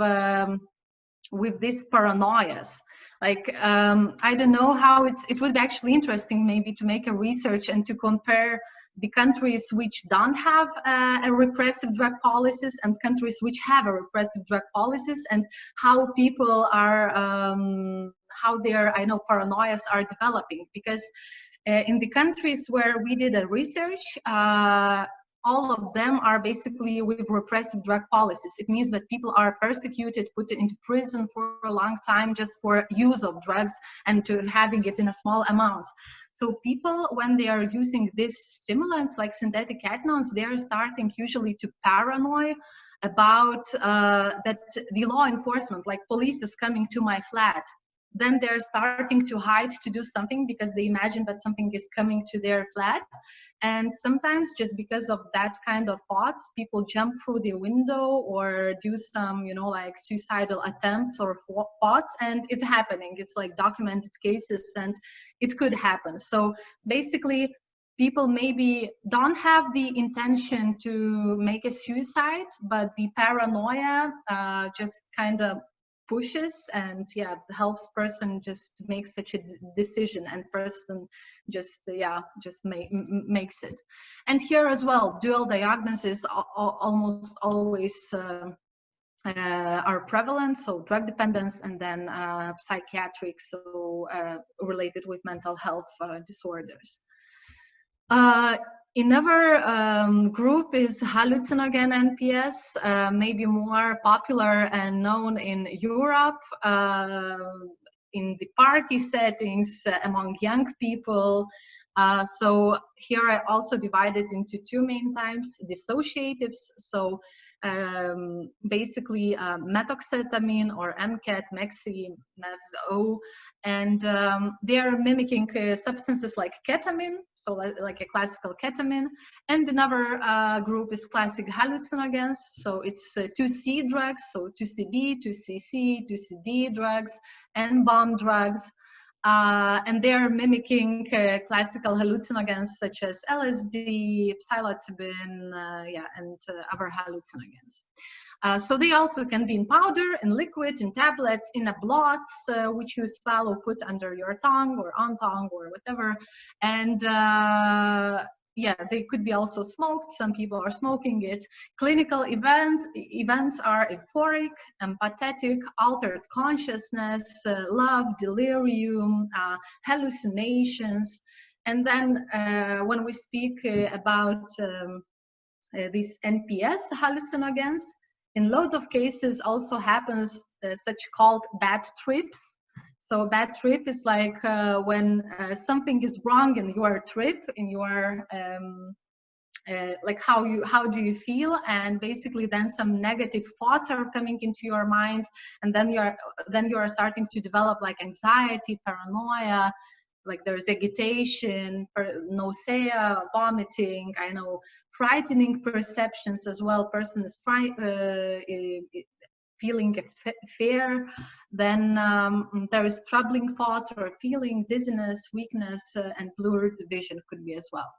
these paranoias. Like I don't know how it would be actually interesting maybe to make a research and to compare the countries which don't have a repressive drug policies and countries which have a repressive drug policies, and how people are how their paranoias are developing. Because in the countries where we did a research, all of them are basically with repressive drug policies. It means that people are persecuted, put into prison for a long time just for use of drugs and to having it in a small amounts. So people, when they are using these stimulants like synthetic catechins, they are starting usually to paranoid about that the law enforcement, like police is coming to my flat. Then they're starting to hide to do something because they imagine that something is coming to their flat. And sometimes just because of that kind of thoughts, people jump through the window or do some, like suicidal attempts or thoughts, and it's happening. It's like documented cases and it could happen. So basically, people maybe don't have the intention to make a suicide, but the paranoia just kind of pushes and helps person just to make such a decision, and person just makes it. And here as well, dual diagnosis almost always are prevalent, so drug dependence and then psychiatric, so related with mental health disorders. Another group is hallucinogen NPS, maybe more popular and known in Europe, in the party settings among young people. So here I also divided into two main types: dissociatives, so basically methoxetamine or MCAT, Mexi, MEV-O, and they are mimicking substances like ketamine, so like a classical ketamine. And another group is classic hallucinogens, so it's 2C drugs, so 2CB, 2CC, 2CD drugs, NBOM drugs. And they are mimicking classical hallucinogens such as LSD, psilocybin, and other hallucinogens. So they also can be in powder, in liquid, in tablets, in a blot, which you swallow, put under your tongue or on tongue or whatever. And they could be also smoked. Some people are smoking it. Clinical events are euphoric, empathetic, altered consciousness, love, delirium, hallucinations. And then when we speak about these NPS hallucinogens, in loads of cases also happens such called bad trips. So bad trip is like when something is wrong in your trip, in your like how do you feel, and basically then some negative thoughts are coming into your mind, and then you are starting to develop like anxiety, paranoia, like there's agitation, nausea, vomiting, I know, frightening perceptions as well. Person is feeling fear, then there is troubling thoughts or feeling, dizziness, weakness, and blurred vision could be as well.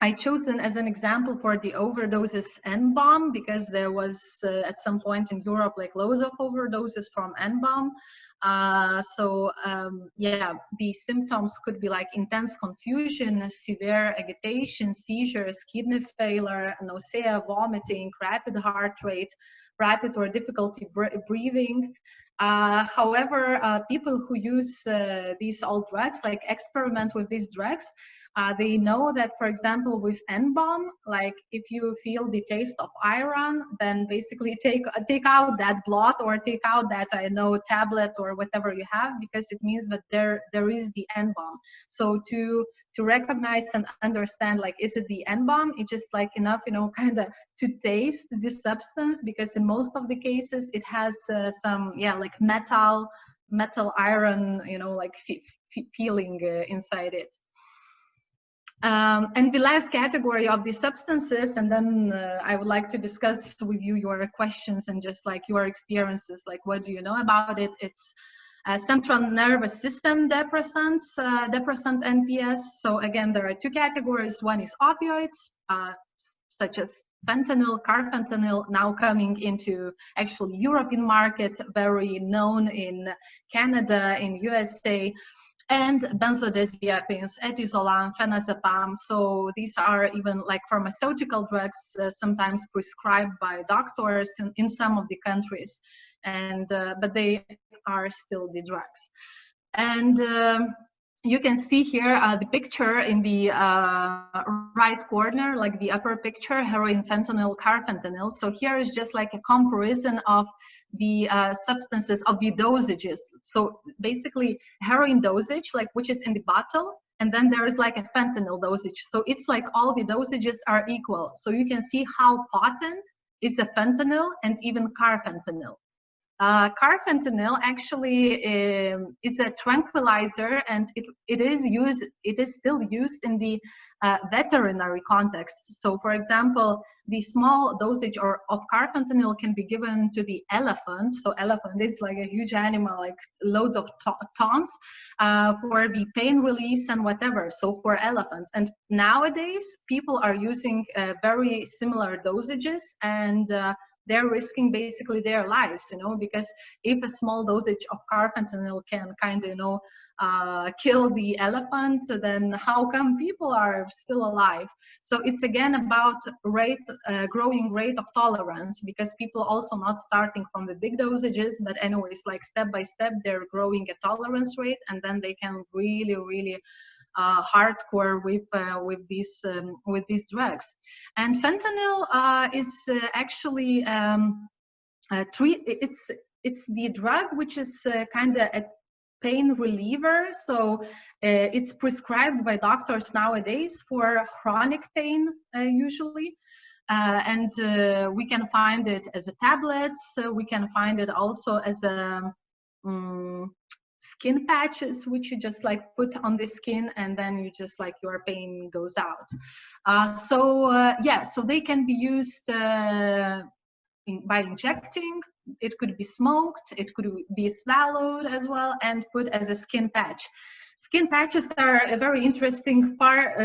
I chosen as an example for the overdoses NBOM because there was at some point in Europe like loads of overdoses from NBOM. The symptoms could be like intense confusion, severe agitation, seizures, kidney failure, nausea, vomiting, rapid heart rate, rapid or difficulty breathing. However, people who use these old drugs, like experiment with these drugs, they know that, for example, with NBOM, like if you feel the taste of iron, then basically take out that blot or take out that, I know, tablet or whatever you have, because it means that there is the NBOM. So to recognize and understand, like, is it the NBOM? It's just like enough, kind of to taste this substance, because in most of the cases it has some, like metal iron, like feeling inside it. And the last category of the substances, and then I would like to discuss with you your questions and just like your experiences, like what do you know about it? It's central nervous system depressants, depressant NPS. So again, there are two categories. One is opioids, such as fentanyl, carfentanil, now coming into actually European market, very known in Canada, in USA. And benzodiazepines, etizolam, phenazepam. So these are even like pharmaceutical drugs, sometimes prescribed by doctors in some of the countries, and but they are still the drugs. And you can see here the picture in the right corner, like the upper picture, heroin, fentanyl, carfentanil. So here is just like a comparison of the substances, of the dosages. So basically heroin dosage, like which is in the bottle, and then there is like a fentanyl dosage. So it's like all the dosages are equal. So you can see how potent is a fentanyl and even carfentanil. Carfentanil actually is a tranquilizer, and it is still used in the veterinary context. So for example, the small dosage of carfentanil can be given to the elephant. So elephant is like a huge animal, like loads of tons, for the pain release and whatever. So for elephants, and nowadays people are using very similar dosages, and they're risking basically their lives, you know, because if a small dosage of carfentanil can kind of, you know, kill the elephant, then how come people are still alive? So it's again about growing rate of tolerance, because people also not starting from the big dosages, but anyways, like step by step, they're growing a tolerance rate, and then they can really hardcore with these drugs. And fentanyl is actually it's the drug which is kind of a pain reliever. So it's prescribed by doctors nowadays for chronic pain usually. And we can find it as a tablets. We can find it also as a skin patches, which you just like put on the skin, and then you just like your pain goes out. Yeah, so they can be used by injecting. It could be smoked, it could be swallowed as well, and put as a skin patch. Skin patches are a very interesting part.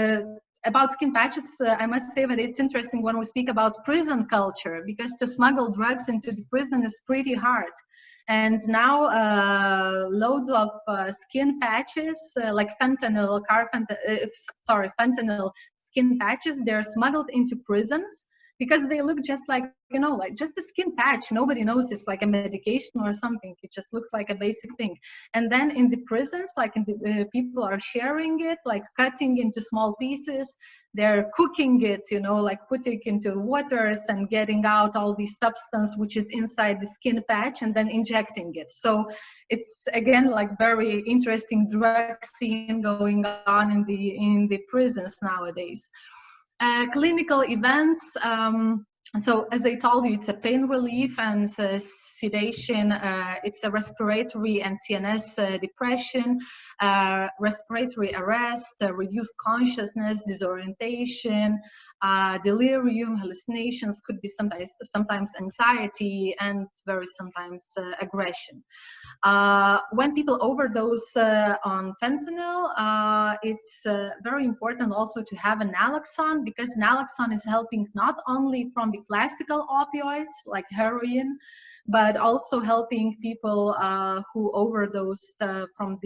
About skin patches, I must say that it's interesting when we speak about prison culture, because to smuggle drugs into the prison is pretty hard. And now loads of skin patches, like fentanyl skin patches, they're smuggled into prisons because they look just like, you know, like just a skin patch. Nobody knows it's like a medication or something. It just looks like a basic thing. And then in the prisons, like people are sharing it, like cutting into small pieces. They're cooking it, you know, like putting into waters and getting out all the substance which is inside the skin patch and then injecting it. So it's again like very interesting drug scene going on in the prisons nowadays. Clinical events. So as I told you, it's a pain relief and sedation. It's a respiratory and CNS depression, respiratory arrest, reduced consciousness, disorientation, delirium, hallucinations, could be sometimes anxiety, and very sometimes aggression. When people overdose on fentanyl, it's very important also to have a naloxone, because naloxone is helping not only from the classical opioids like heroin, but also helping people who overdosed from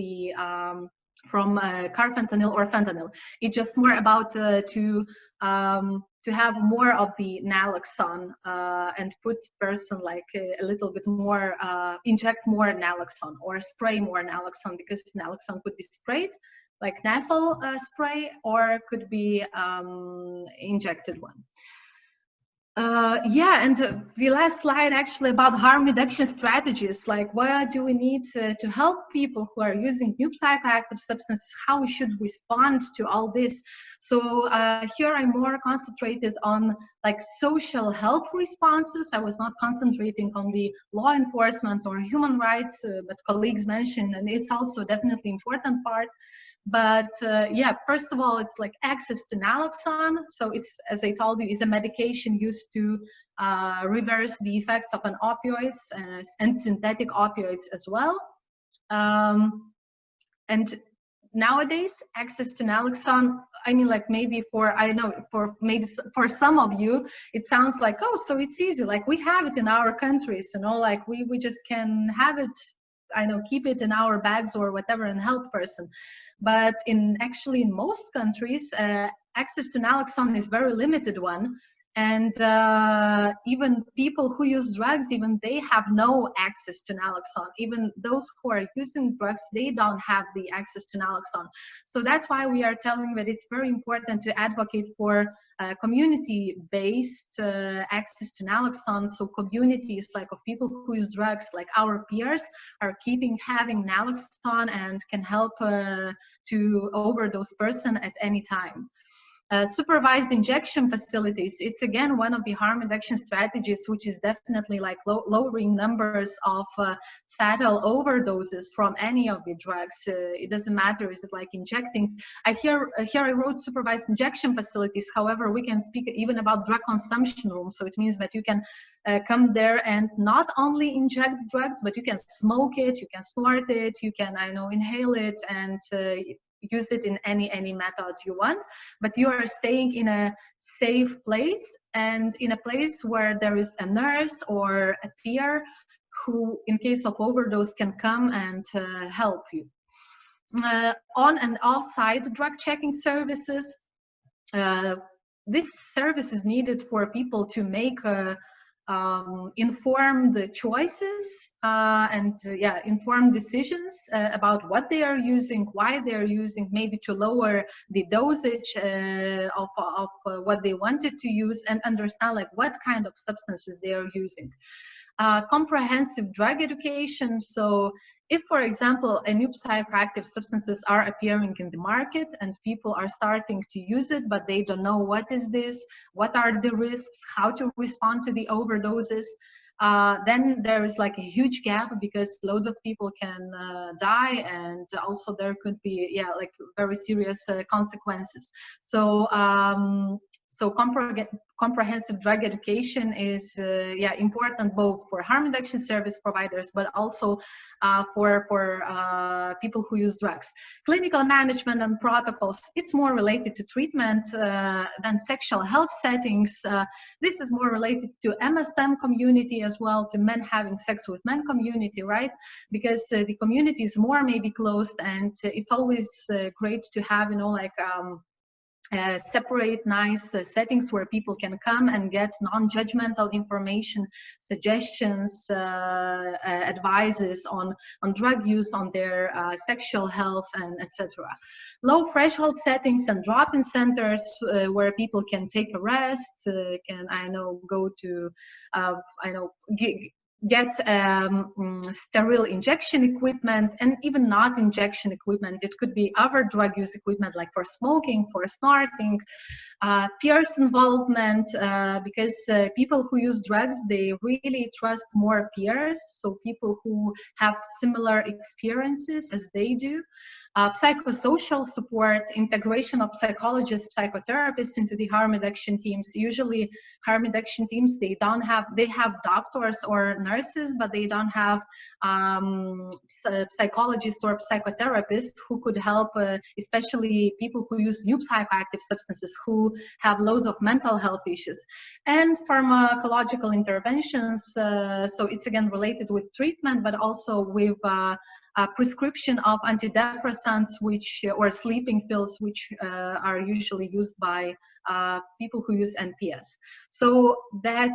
carfentanil or fentanyl. It's just more about to have more of the naloxone and put person like a little bit more, inject more naloxone or spray more naloxone, because naloxone could be sprayed like nasal spray, or could be injected one. Yeah, and the last slide actually about harm reduction strategies, like what do we need to help people who are using new psychoactive substances, how we should respond to all this. So here I'm more concentrated on like social health responses. I was not concentrating on the law enforcement or human rights, but colleagues mentioned, and it's also definitely important part. But yeah, first of all, it's like access to naloxone. So it's, as I told you, is a medication used to reverse the effects of an opioids and synthetic opioids as well. And nowadays, access to naloxone, I mean, like maybe for, I know, for some of you, it sounds like, oh, so it's easy. Like we have it in our countries, you know, like we just can have it, I know, keep it in our bags or whatever and help person. But actually in most countries, access to naloxone is very limited one. And even people who use drugs, even they have no access to naloxone. Even those who are using drugs, they don't have the access to naloxone. So that's why we are telling that it's very important to advocate for community-based access to naloxone. So communities like of people who use drugs, like our peers, are having naloxone and can help to overdose person at any time. Supervised injection facilities, it's again one of the harm reduction strategies, which is definitely like lowering numbers of fatal overdoses from any of the drugs. It doesn't matter, is it like injecting? Here I wrote supervised injection facilities. However, we can speak even about drug consumption rooms. So it means that you can come there and not only inject drugs, but you can smoke it, you can snort it, you can, I know, inhale it, and use it in any method you want, but you are staying in a safe place and in a place where there is a nurse or a peer who, in case of overdose, can come and help you. On and off-site drug checking services. This service is needed for people to make informed choices and informed decisions about what they are using, why they are using, maybe to lower the dosage of what they wanted to use, and understand like what kind of substances they are using. Comprehensive drug education. So if, for example, a new psychoactive substances are appearing in the market and people are starting to use it, but they don't know what is this, what are the risks, how to respond to the overdoses, then there is like a huge gap, because loads of people can die, and also there could be like very serious consequences. So comprehensive drug education is important both for harm reduction service providers, but also for people who use drugs. Clinical management and protocols, it's more related to treatment than sexual health settings. This is more related to MSM community as well, to men having sex with men community, right? Because the community is more maybe closed, and it's always great to have, separate nice settings where people can come and get non-judgmental information, suggestions, advices on drug use, on their sexual health, and etc. Low threshold settings and drop-in centers where people can take a rest, go to get sterile injection equipment, and even not injection equipment. It could be other drug use equipment, like for smoking, for snorting, peers involvement, because people who use drugs, they really trust more peers, so people who have similar experiences as they do. Psychosocial support, integration of psychologists, psychotherapists into the harm reduction teams. Usually harm reduction teams, they have doctors or nurses, but they don't have psychologists or psychotherapists who could help, especially people who use new psychoactive substances, who have loads of mental health issues. And pharmacological interventions, so it's again related with treatment, but also with prescription of antidepressants, or sleeping pills, which are usually used by people who use NPS. So that